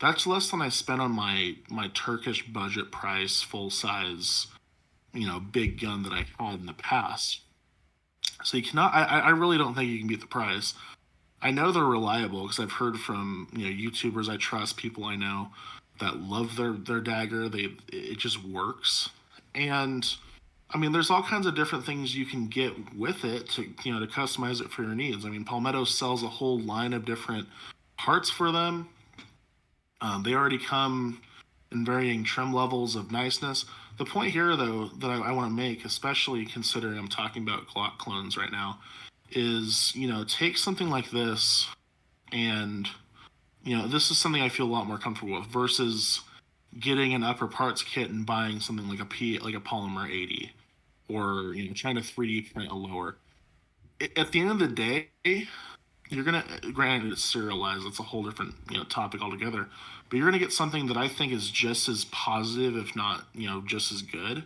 That's less than I spent on my Turkish budget price full size, big gun that I had in the past. So you cannot. I really don't think you can beat the price. I know they're reliable because I've heard from YouTubers I trust, people I know that love their dagger. It just works, and I mean, there's all kinds of different things you can get with it to to customize it for your needs. I mean, Palmetto sells a whole line of different parts for them. They already come in varying trim levels of niceness. The point here, though, that I want to make, especially considering I'm talking about Glock clones right now, is take something like this, and this is something I feel a lot more comfortable with versus getting an upper parts kit and buying something like a Polymer 80, or trying to 3D print a lower. At the end of the day, you're gonna, granted it's serialized, that's a whole different topic altogether, but you're gonna get something that I think is just as positive, if not just as good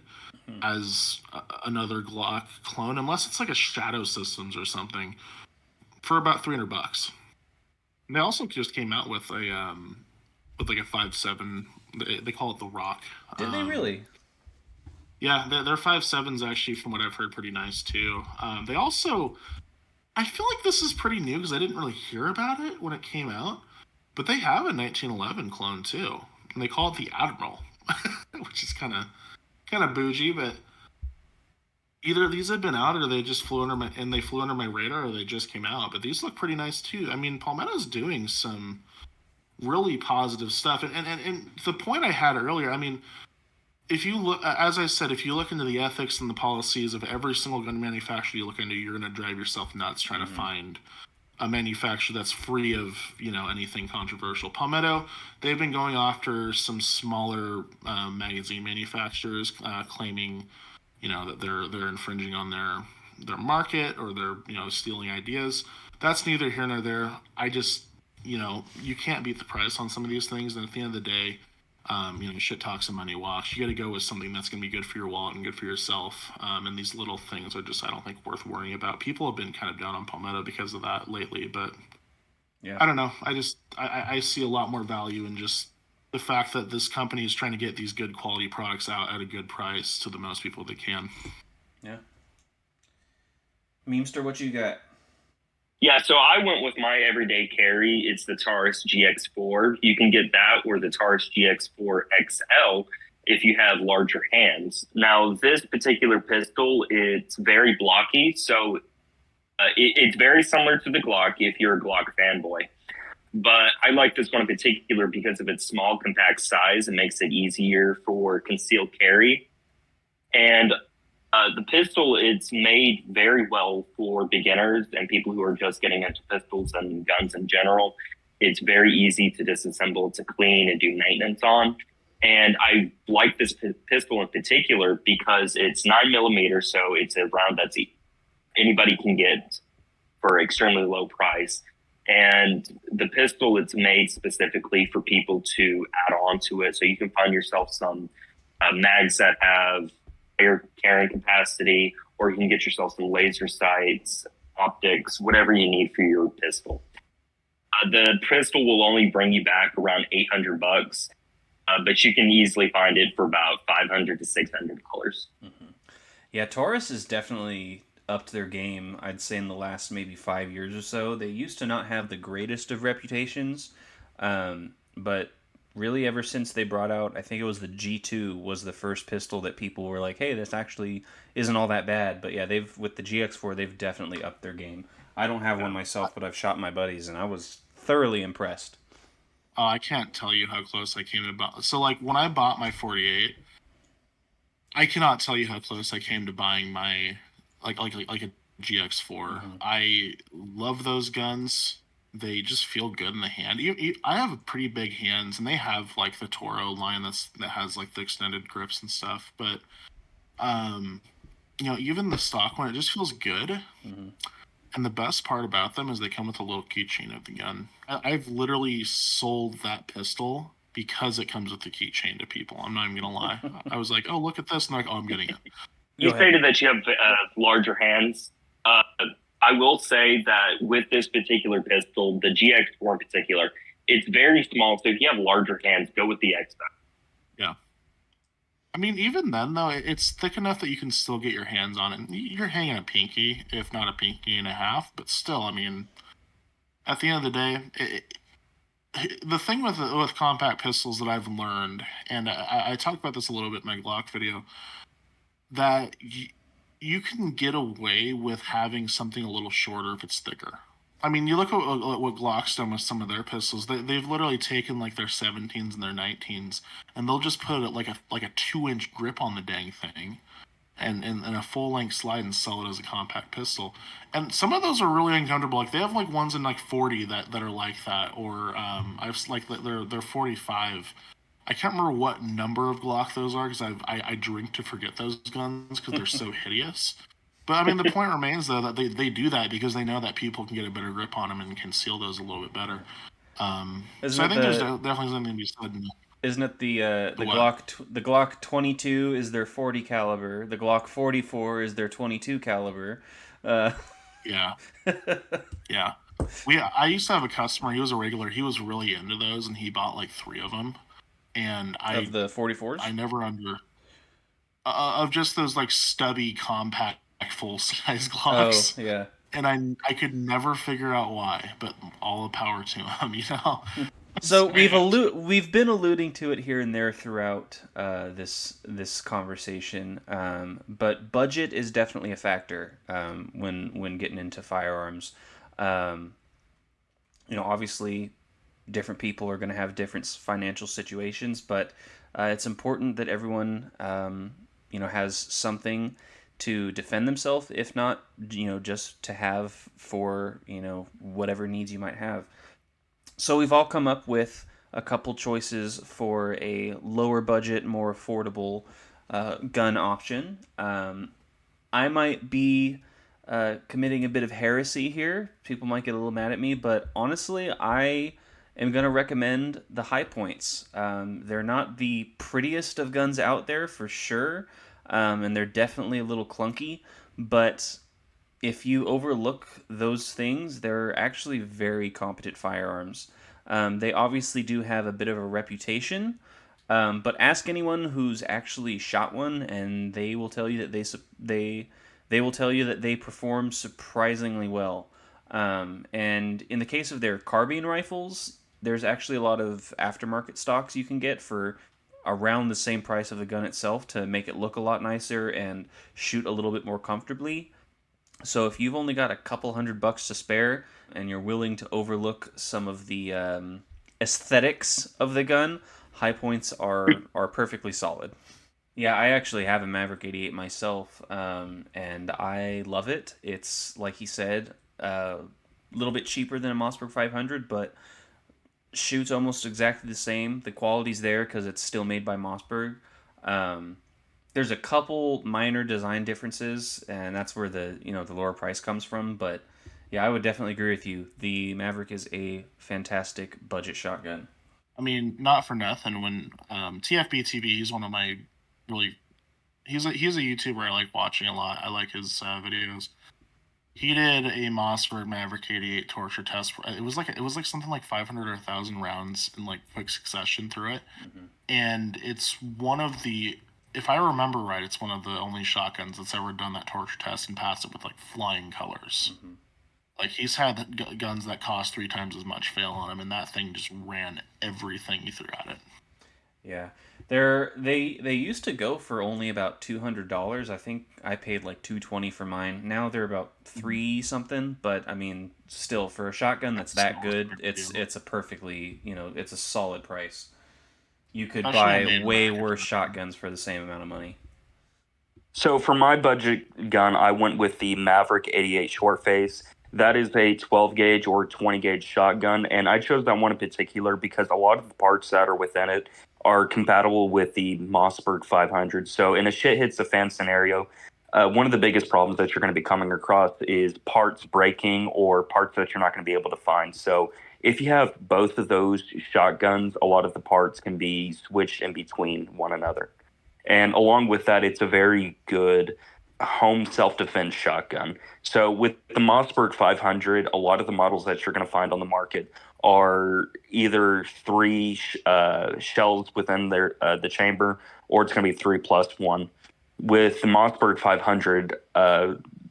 as another Glock clone, unless it's like a Shadow Systems or something, for about $300. And they also just came out with a like a 5.7. They call it the Rock. Did they really? Yeah, their 5.7's actually, from what I've heard, pretty nice too. They also, I feel like this is pretty new because I didn't really hear about it when it came out, but they have a 1911 clone too, and they call it the Admiral, which is kind of bougie. But either these have been out, or they just flew under my radar, or they just came out. But these look pretty nice too. I mean, Palmetto's doing some really positive stuff, and the point I had earlier, I mean, if you look, as I said, if you look into the ethics and the policies of every single gun manufacturer you look into, you're going to drive yourself nuts trying to find a manufacturer that's free of anything controversial. Palmetto, they've been going after some smaller magazine manufacturers, claiming that they're infringing on their market, or they're stealing ideas. That's neither here nor there. I just you can't beat the price on some of these things, and at the end of the day, shit talks and money walks. You got to go with something that's going to be good for your wallet and good for yourself. And these little things are just, I don't think, worth worrying about. People have been kind of down on Palmetto because of that lately, but Yeah. I don't know. I see a lot more value in just the fact that this company is trying to get these good quality products out at a good price to the most people they can. Yeah. Memester, what you got? Yeah, so I went with my everyday carry. It's the Taurus GX4. You can get that or the Taurus GX4 XL if you have larger hands. Now, this particular pistol, it's very blocky, so it's very similar to the Glock if you're a Glock fanboy. But I like this one in particular because of its small, compact size. It makes it easier for concealed carry. And the pistol, it's made very well for beginners and people who are just getting into pistols and guns in general. It's very easy to disassemble, to clean, and do maintenance on. And I like this pistol in particular because it's 9mm, so it's a round that's anybody can get for an extremely low price. And the pistol, it's made specifically for people to add on to it. So you can find yourself some mags that have higher carrying capacity, or you can get yourself some laser sights, optics, whatever you need for your pistol. The pistol will only bring you back around $800, but you can easily find it for about $500 to $600. Mm-hmm. Yeah, Taurus has definitely upped their game, I'd say, in the last maybe 5 years or so. They used to not have the greatest of reputations, but really ever since they brought out, I think it was the G2 was the first pistol that people were like, hey, this actually isn't all that bad. But yeah, with the GX4, they've definitely upped their game. I don't have one myself, but I've shot my buddies, and I was thoroughly impressed. Oh, I can't tell you how close I came to so like when I bought my 48, I cannot tell you how close I came to buying my like a GX4. Mm-hmm. I love those guns. they just feel good in the hand. I have pretty big hands, and they have like the Toro line that has like the extended grips and stuff. But even the stock one, it just feels good. Mm-hmm. And the best part about them is they come with a little keychain of the gun. I've literally sold that pistol because it comes with the keychain to people. I'm not even gonna lie. I was like, "Oh, look at this," and they're like, "Oh, I'm getting it." You stated that you have larger hands. I will say that with this particular pistol, the GX4 in particular, it's very small. So if you have larger hands, go with the X. Yeah. I mean, even then, though, it's thick enough that you can still get your hands on it. You're hanging a pinky, if not a pinky and a half. But still, I mean, at the end of the day, the thing with compact pistols that I've learned, and I talked about this a little bit in my Glock video, that you can get away with having something a little shorter if it's thicker. I mean, you look at what Glock's done with some of their pistols. They've literally taken like their 17s and their 19s, and they'll just put it like a 2-inch grip on the dang thing, and a full length slide and sell it as a compact pistol. And some of those are really uncomfortable. Like they have like ones in like 40 that are like that, or I've like they're 45. I can't remember what number of Glock those are because I drink to forget those guns because they're so hideous. But I mean, the point remains though that they do that because they know that people can get a better grip on them and can seal those a little bit better. So I think there's definitely something to be said. Isn't it the Glock 22 is their 40 caliber, the Glock 44 is their 22 caliber. Yeah, yeah. I used to have a customer. He was a regular. He was really into those, and he bought like 3 of them. And of the 44s, I never of just those like stubby compact full size Glocks. Oh yeah. And I could never figure out why, but all the power to him, So we've been alluding to it here and there throughout this conversation, but budget is definitely a factor when getting into firearms. Obviously, different people are going to have different financial situations, but it's important that everyone has something to defend themselves, if not just to have for whatever needs you might have. So we've all come up with a couple choices for a lower budget, more affordable gun option. I might be committing a bit of heresy here. People might get a little mad at me, but honestly, I am going to recommend the High Points. They're not the prettiest of guns out there for sure, and they're definitely a little clunky, but if you overlook those things, they're actually very competent firearms. They obviously do have a bit of a reputation, but ask anyone who's actually shot one, and they will tell you that they will tell you that they perform surprisingly well. And in the case of their carbine rifles, there's actually a lot of aftermarket stocks you can get for around the same price of the gun itself to make it look a lot nicer and shoot a little bit more comfortably. So if you've only got a couple $100 to spare and you're willing to overlook some of the aesthetics of the gun, High Points are perfectly solid. Yeah, I actually have a Maverick 88 myself, and I love it. It's, like he said, a little bit cheaper than a Mossberg 500, but shoots almost exactly the same. The quality's there because it's still made by Mossberg. There's a couple minor design differences, and that's where the lower price comes from. But yeah, I would definitely agree with you. The Maverick is a fantastic budget shotgun. I mean, not for nothing. When TFBTV, he's one of my he's a YouTuber I like watching a lot. I like his videos. He did a Mossberg Maverick 88 torture test. It was like something like 500 or 1,000 rounds in like quick succession through it, and it's one of the, if I remember right, it's one of the only shotguns that's ever done that torture test and passed it with like flying colors. Like he's had guns that cost 3 times as much fail on him, and that thing just ran everything he threw at it. Yeah, they used to go for only about $200. I think I paid like $220 for mine. Now they're about $3 something. But I mean, still for a shotgun that's that good, it's a perfectly it's a solid price. You could buy way worse shotguns for the same amount of money. So for my budget gun, I went with the Maverick 88 short face. That is a 12 gauge or 20 gauge shotgun, and I chose that one in particular because a lot of the parts that are within it are compatible with the Mossberg 500. So, in a shit hits the fan scenario, one of the biggest problems that you're going to be coming across is parts breaking or parts that you're not going to be able to find. So, if you have both of those shotguns, a lot of the parts can be switched in between one another. And along with that, it's a very good home self-defense shotgun. So with the Mossberg 500, a lot of the models that you're going to find on the market are either three shells within the chamber, or it's going to be 3+1. With the Mossberg 500,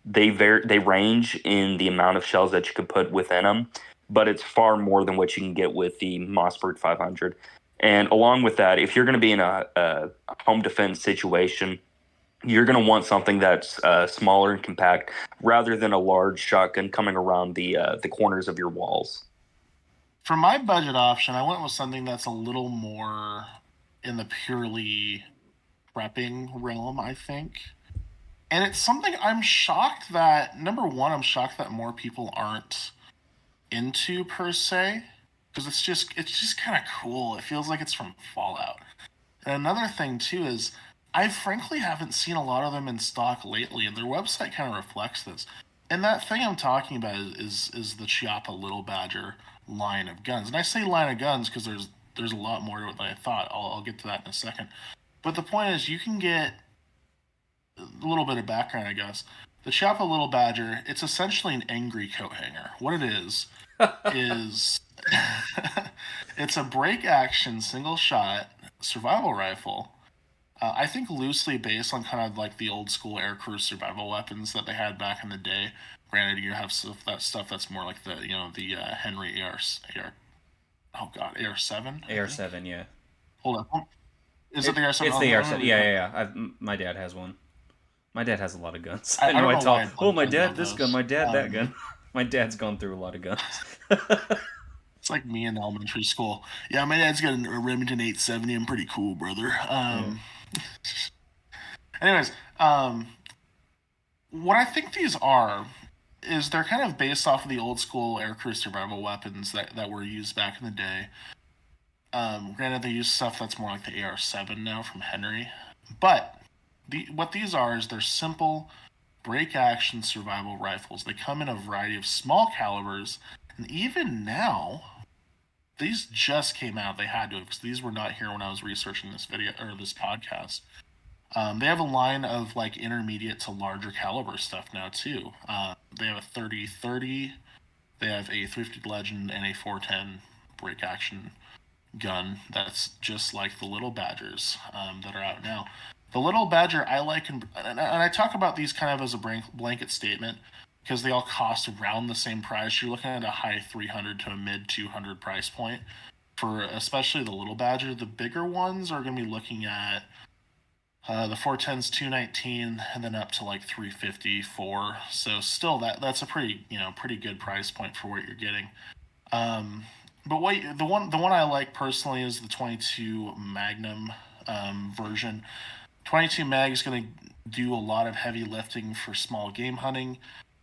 they range in the amount of shells that you could put within them, but it's far more than what you can get with the Mossberg 500. And along with that, if you're going to be in a home defense situation, you're going to want something that's smaller and compact rather than a large shotgun coming around the corners of your walls. For my budget option, I went with something that's a little more in the purely prepping realm, I think. And it's something I'm shocked that, number one, I'm shocked that more people aren't into per se, because it's just kind of cool. It feels like it's from Fallout. And another thing too is I frankly haven't seen a lot of them in stock lately, and their website kind of reflects this. And that thing I'm talking about is the Chiappa Little Badger line of guns. And I say line of guns because there's a lot more to it than I thought. I'll get to that in a second. But the point is, you can get a little bit of background, I guess. The Chiappa Little Badger, it's essentially an angry coat hanger. What it is it's a break action single shot survival rifle. I think loosely based on kind of like the old school aircrew survival weapons that they had back in the day. Granted, you have stuff that's more like the Henry AR7. AR7, yeah. Hold on, is it the AR7? It's the AR7. Yeah. My dad has one. My dad has a lot of guns. I know I talk. Oh, my dad this gun. My dad that gun. My dad's gone through a lot of guns. It's like me in elementary school. Yeah, my dad's got a Remington 870. I'm pretty cool, brother. Anyways, what I think these are is they're kind of based off of the old school aircrew survival weapons that were used back in the day. Granted, they use stuff that's more like the AR7 now from Henry, but what these are is they're simple break action survival rifles. They come in a variety of small calibers, and even now, these just came out. They had to, because these were not here when I was researching this video or this podcast. They have a line of like intermediate to larger caliber stuff now too. They have a 30-30, they have a 350 Legend, and a 410 break action gun that's just like the Little Badgers that are out now. The Little Badger I like, and I talk about these kind of as a blanket statement because they all cost around the same price. You're looking at a high 300 to a mid 200 price point for especially the Little Badger. The bigger ones are going to be looking at the 410's 219 and then up to like 354. So still that's a pretty good price point for what you're getting. But the one I like personally is the 22 Magnum version. 22 mag is going to do a lot of heavy lifting for small game hunting.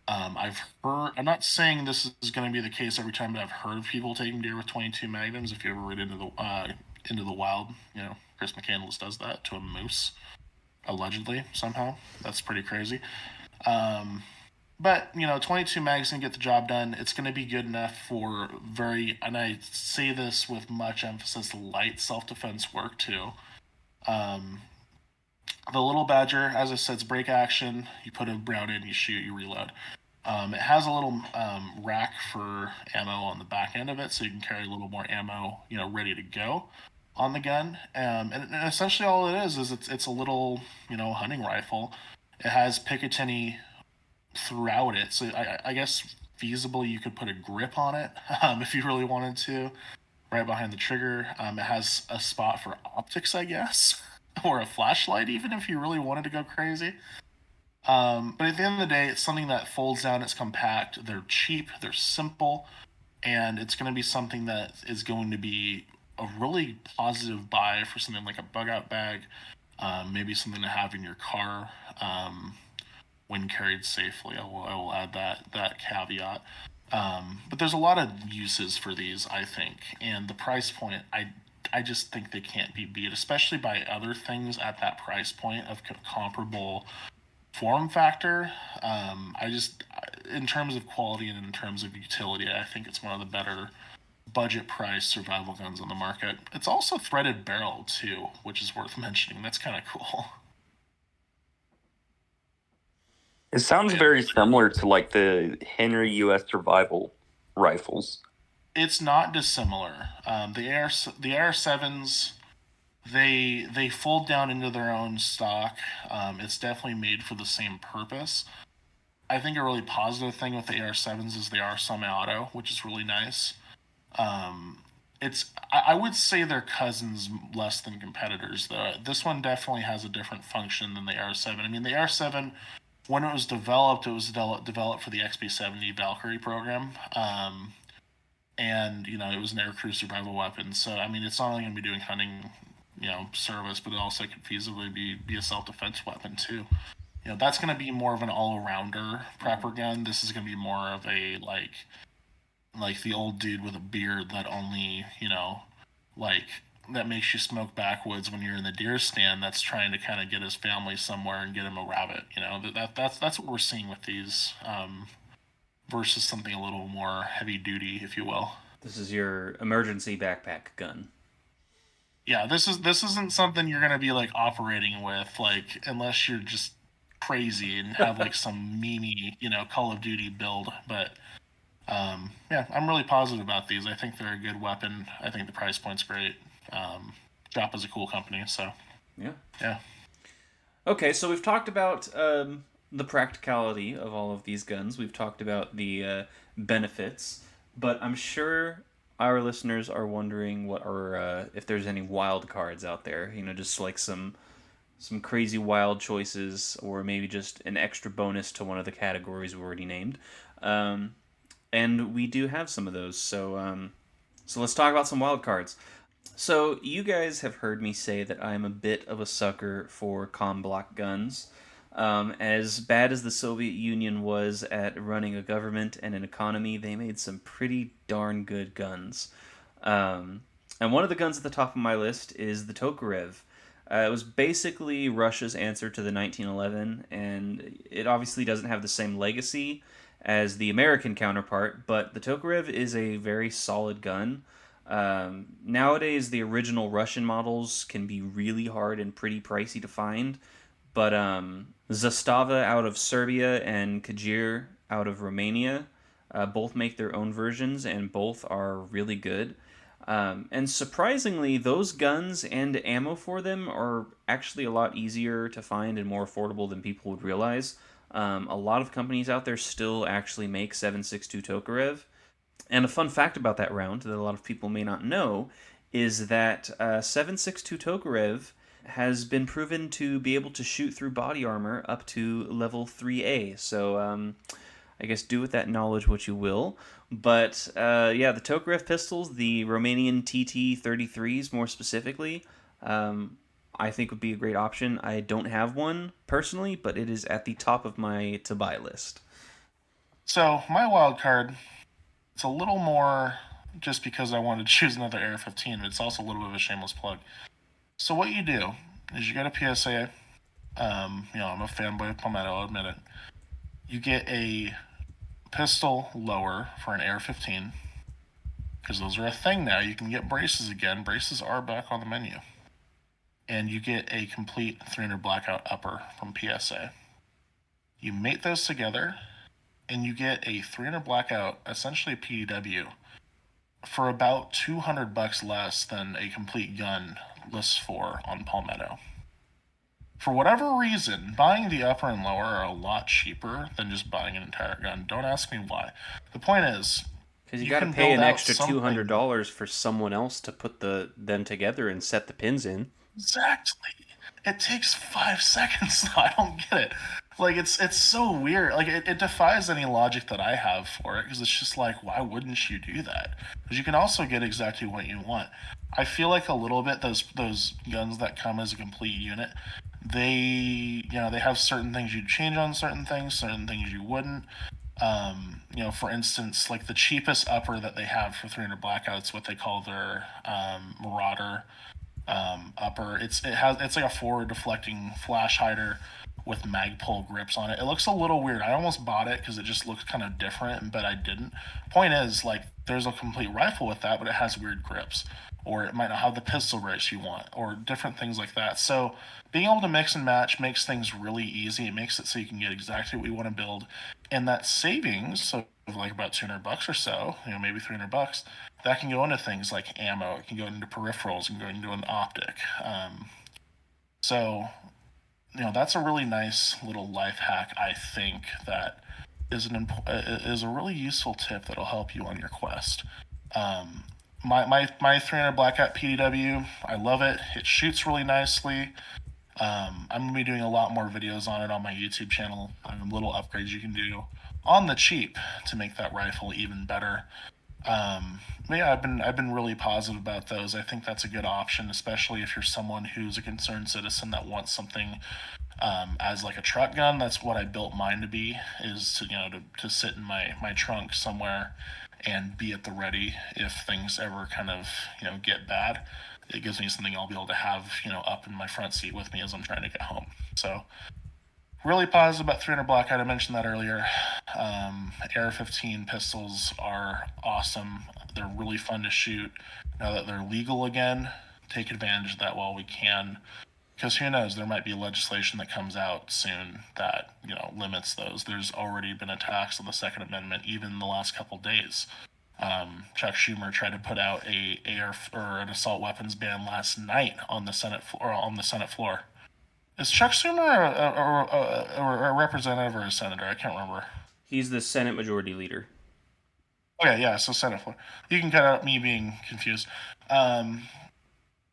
I've heard, I'm not saying this is going to be the case every time, but I've heard of people taking deer with 22 Magnums. If you ever read into the wild, Chris McCandless does that to a moose, allegedly, somehow. That's pretty crazy. But 22 mags can get the job done. It's going to be good enough for and I say this with much emphasis, light self-defense work too. The Little Badger, as I said, it's break action. You put a round in, you shoot, you reload. It has a little rack for ammo on the back end of it, so you can carry a little more ammo, ready to go on the gun. And essentially all it is it's a little, hunting rifle. It has Picatinny throughout it, so I guess feasibly you could put a grip on it if you really wanted to, right behind the trigger. It has a spot for optics, I guess, or a flashlight even if you really wanted to go crazy. But at the end of the day, it's something that folds down, it's compact, they're cheap, they're simple, and it's going to be something that is going to be a really positive buy for something like a bug out bag, maybe something to have in your car. when carried safely. I will add that caveat. But there's a lot of uses for these, I think, and the price point, I just think they can't be beat, especially by other things at that price point of comparable form factor. In terms of quality and in terms of utility, I think it's one of the better budget price survival guns on the market. It's also threaded barrel too, which is worth mentioning. That's kind of cool. It sounds very similar to like the Henry U.S. survival rifles. It's not dissimilar. The AR-7s, they fold down into their own stock. It's definitely made for the same purpose. I think a really positive thing with the AR-7s is they are semi-auto, which is really nice. I would say they're cousins less than competitors, though. This one definitely has a different function than the AR-7. I mean, the AR-7, when it was developed for the XB-70 Valkyrie program. And, it was an aircrew survival weapon. So, I mean, it's not only going to be doing hunting, service, but it also could feasibly be a self-defense weapon, too. That's going to be more of an all-arounder prepper gun. This is going to be more of a, like the old dude with a beard that only, that makes you smoke backwoods when you're in the deer stand that's trying to kind of get his family somewhere and get him a rabbit. That's what we're seeing with these, versus something a little more heavy duty, if you will. This is your emergency backpack gun. Yeah, this isn't something you're gonna be like operating with, like, unless you're just crazy and have like some memey, Call of Duty build. But yeah, I'm really positive about these. I think they're a good weapon. I think the price point's great. Jop is a cool company, so yeah. Okay, so we've talked about the practicality of all of these guns. We've talked about the benefits, but I'm sure our listeners are wondering if there's any wild cards out there. Just like some crazy wild choices, or maybe just an extra bonus to one of the categories we already named. And we do have some of those. So let's talk about some wild cards. So you guys have heard me say that I'm a bit of a sucker for comm block guns. As bad as the Soviet Union was at running a government and an economy, they made some pretty darn good guns. And one of the guns at the top of my list is the Tokarev. It was basically Russia's answer to the 1911, and it obviously doesn't have the same legacy as the American counterpart, but the Tokarev is a very solid gun. Nowadays, the original Russian models can be really hard and pretty pricey to find, but Zastava out of Serbia and Kajir out of Romania both make their own versions, and both are really good. And surprisingly, those guns and ammo for them are actually a lot easier to find and more affordable than people would realize. A lot of companies out there still actually make 7.62 Tokarev. And a fun fact about that round that a lot of people may not know is that 7.62 Tokarev has been proven to be able to shoot through body armor up to level 3A. So I guess do with that knowledge what you will. But yeah, the Tokarev pistols, the Romanian TT-33s more specifically, I think would be a great option. I don't have one personally, but it is at the top of my to-buy list. So my wild card, it's a little more just because I wanted to choose another AR-15, but it's also a little bit of a shameless plug. So what you do is you go to PSA. I'm a fanboy of Palmetto, I'll admit it. You get a pistol lower for an AR-15, because those are a thing now. You can get braces again. Braces are back on the menu. And you get a complete 300 blackout upper from PSA. You mate those together, and you get a 300 blackout, essentially a PDW, for about $200 less than a complete gun lists for on Palmetto. For whatever reason, buying the upper and lower are a lot cheaper than just buying an entire gun. Don't ask me why. The point is, because you got to pay an extra $200 for someone else to put them together and set the pins in. Exactly. It takes 5 seconds, though. I don't get it. Like, it's so weird. Like, it defies any logic that I have for it, because it's just like, why wouldn't you do that? Because you can also get exactly what you want. I feel like a little bit those guns that come as a complete unit, they have certain things you'd change on certain things you wouldn't. For instance, like the cheapest upper that they have for 300 blackouts, what they call their Marauder upper. It's like a forward deflecting flash hider with Magpul grips on it. It looks a little weird. I almost bought it because it just looks kind of different, but I didn't. Point is, like, there's a complete rifle with that, but it has weird grips, or it might not have the pistol brace you want, or different things like that. So being able to mix and match makes things really easy. It makes it so you can get exactly what you want to build, and that savings, so like about $200 or so, maybe $300, that can go into things like ammo. It can go into peripherals, and go into an optic. So that's a really nice little life hack. I think that is a really useful tip that'll help you on your quest. My 300 Blackout PDW, I love it. It shoots really nicely. I'm gonna be doing a lot more videos on it on my YouTube channel. Little upgrades you can do on the cheap to make that rifle even better. But yeah, I've been really positive about those. I think that's a good option, especially if you're someone who's a concerned citizen that wants something as like a truck gun. That's what I built mine to be, is to sit in my trunk somewhere and be at the ready if things ever kind of get bad. It gives me something I'll be able to have up in my front seat with me as I'm trying to get home. So really positive about 300 Blackout. I mentioned that earlier. AR-15 pistols are awesome. They're really fun to shoot. Now that they're legal again, take advantage of that while we can. Because who knows, there might be legislation that comes out soon that limits those. There's already been attacks on the Second Amendment, even in the last couple days. Chuck Schumer tried to put out an assault weapons ban last night on the Senate floor. Is Chuck Schumer a representative or a senator? I can't remember. He's the Senate Majority Leader. Okay, yeah, so Senate floor. You can cut out me being confused.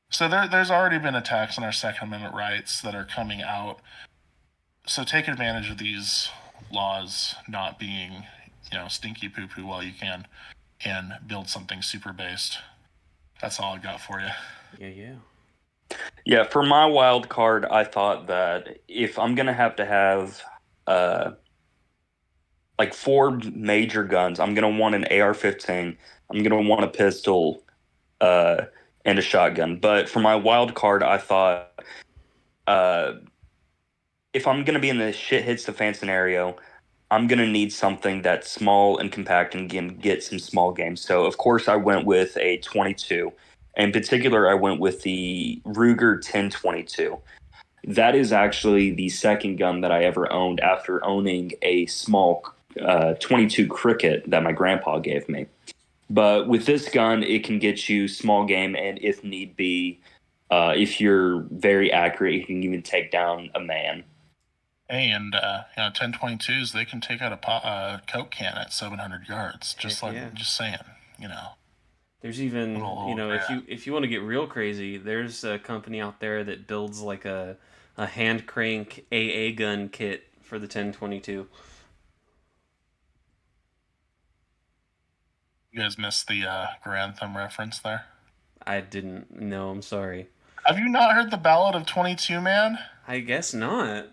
So there's already been attacks on our Second Amendment rights that are coming out. So take advantage of these laws not being, stinky poo-poo while you can, and build something super based. That's all I got for you. Yeah. Yeah, for my wild card, I thought that if I'm gonna have to have like 4 major guns, I'm gonna want an AR-15, I'm gonna want a pistol, and a shotgun. But for my wild card, I thought if I'm gonna be in the shit hits the fan scenario, I'm gonna need something that's small and compact and can get some small games. So of course I went with a 22. In particular, I went with the Ruger 1022. That is actually the second gun that I ever owned after owning a small 22 Cricket that my grandpa gave me. But with this gun, it can get you small game, and if need be, if you're very accurate, you can even take down a man. Hey, and 1022s, they can take out a Coke can at 700 yards. Just saying, There's even, if you want to get real crazy, there's a company out there that builds like a hand crank AA gun kit for the 1022. You guys missed the Grantham reference there? I didn't know, I'm sorry. Have you not heard the Ballad of 22 Man? I guess not.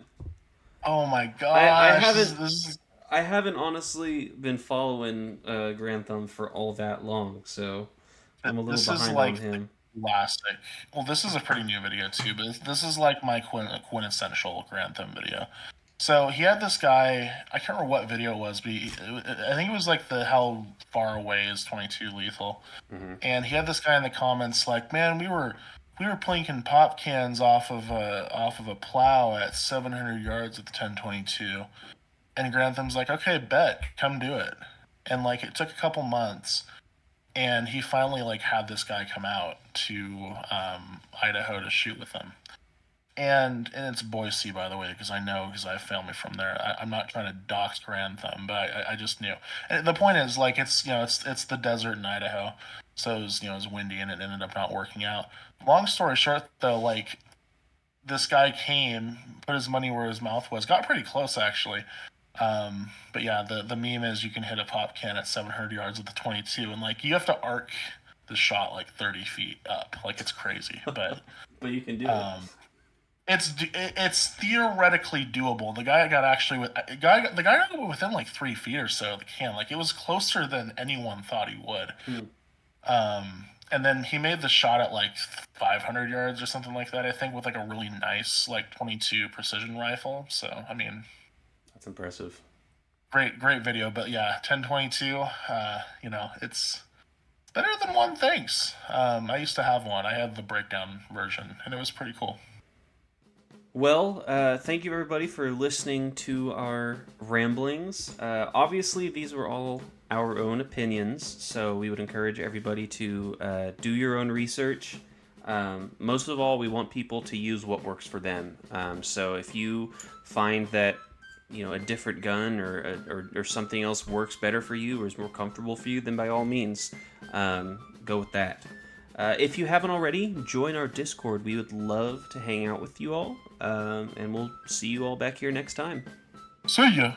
Oh my gosh. I haven't honestly been following Grantham for all that long, so I'm a little behind on him. Classic. Well, this is a pretty new video too, but this is like my quintessential Grantham video. So he had this guy, I can't remember what video it was, but I think it was like how far away is 22 lethal. Mm-hmm. And he had this guy in the comments like, man, we were plinking pop cans off of a plow at 700 yards with the 1022. And Grantham's like, okay, bet, come do it. And like it took a couple months, and he finally had this guy come out to Idaho to shoot with him. And it's Boise, by the way, because I have family from there. I'm not trying to dox Grantham, but I just knew. And the point is, it's the desert in Idaho, so it was windy, and it ended up not working out. Long story short, though, this guy came, put his money where his mouth was, got pretty close actually. But yeah, the meme is you can hit a pop can at 700 yards with the 22, and you have to arc the shot 30 feet up, it's crazy, but but you can do it. It's theoretically doable. The guy got within like 3 feet or so of the can. Like it was closer than anyone thought he would. And then he made the shot at like 500 yards or something like that. I think with like a really nice like 22 precision rifle. So I mean, that's impressive. Great video. But yeah, 1022. It's better than one thinks. I used to have one. I had the breakdown version, and it was pretty cool. Well, thank you everybody for listening to our ramblings. Obviously, these were all our own opinions, so we would encourage everybody to do your own research. Most of all, we want people to use what works for them. So if you find that a different gun or something else works better for you or is more comfortable for you, then by all means, go with that. If you haven't already, join our Discord. We would love to hang out with you all, and we'll see you all back here next time. See ya!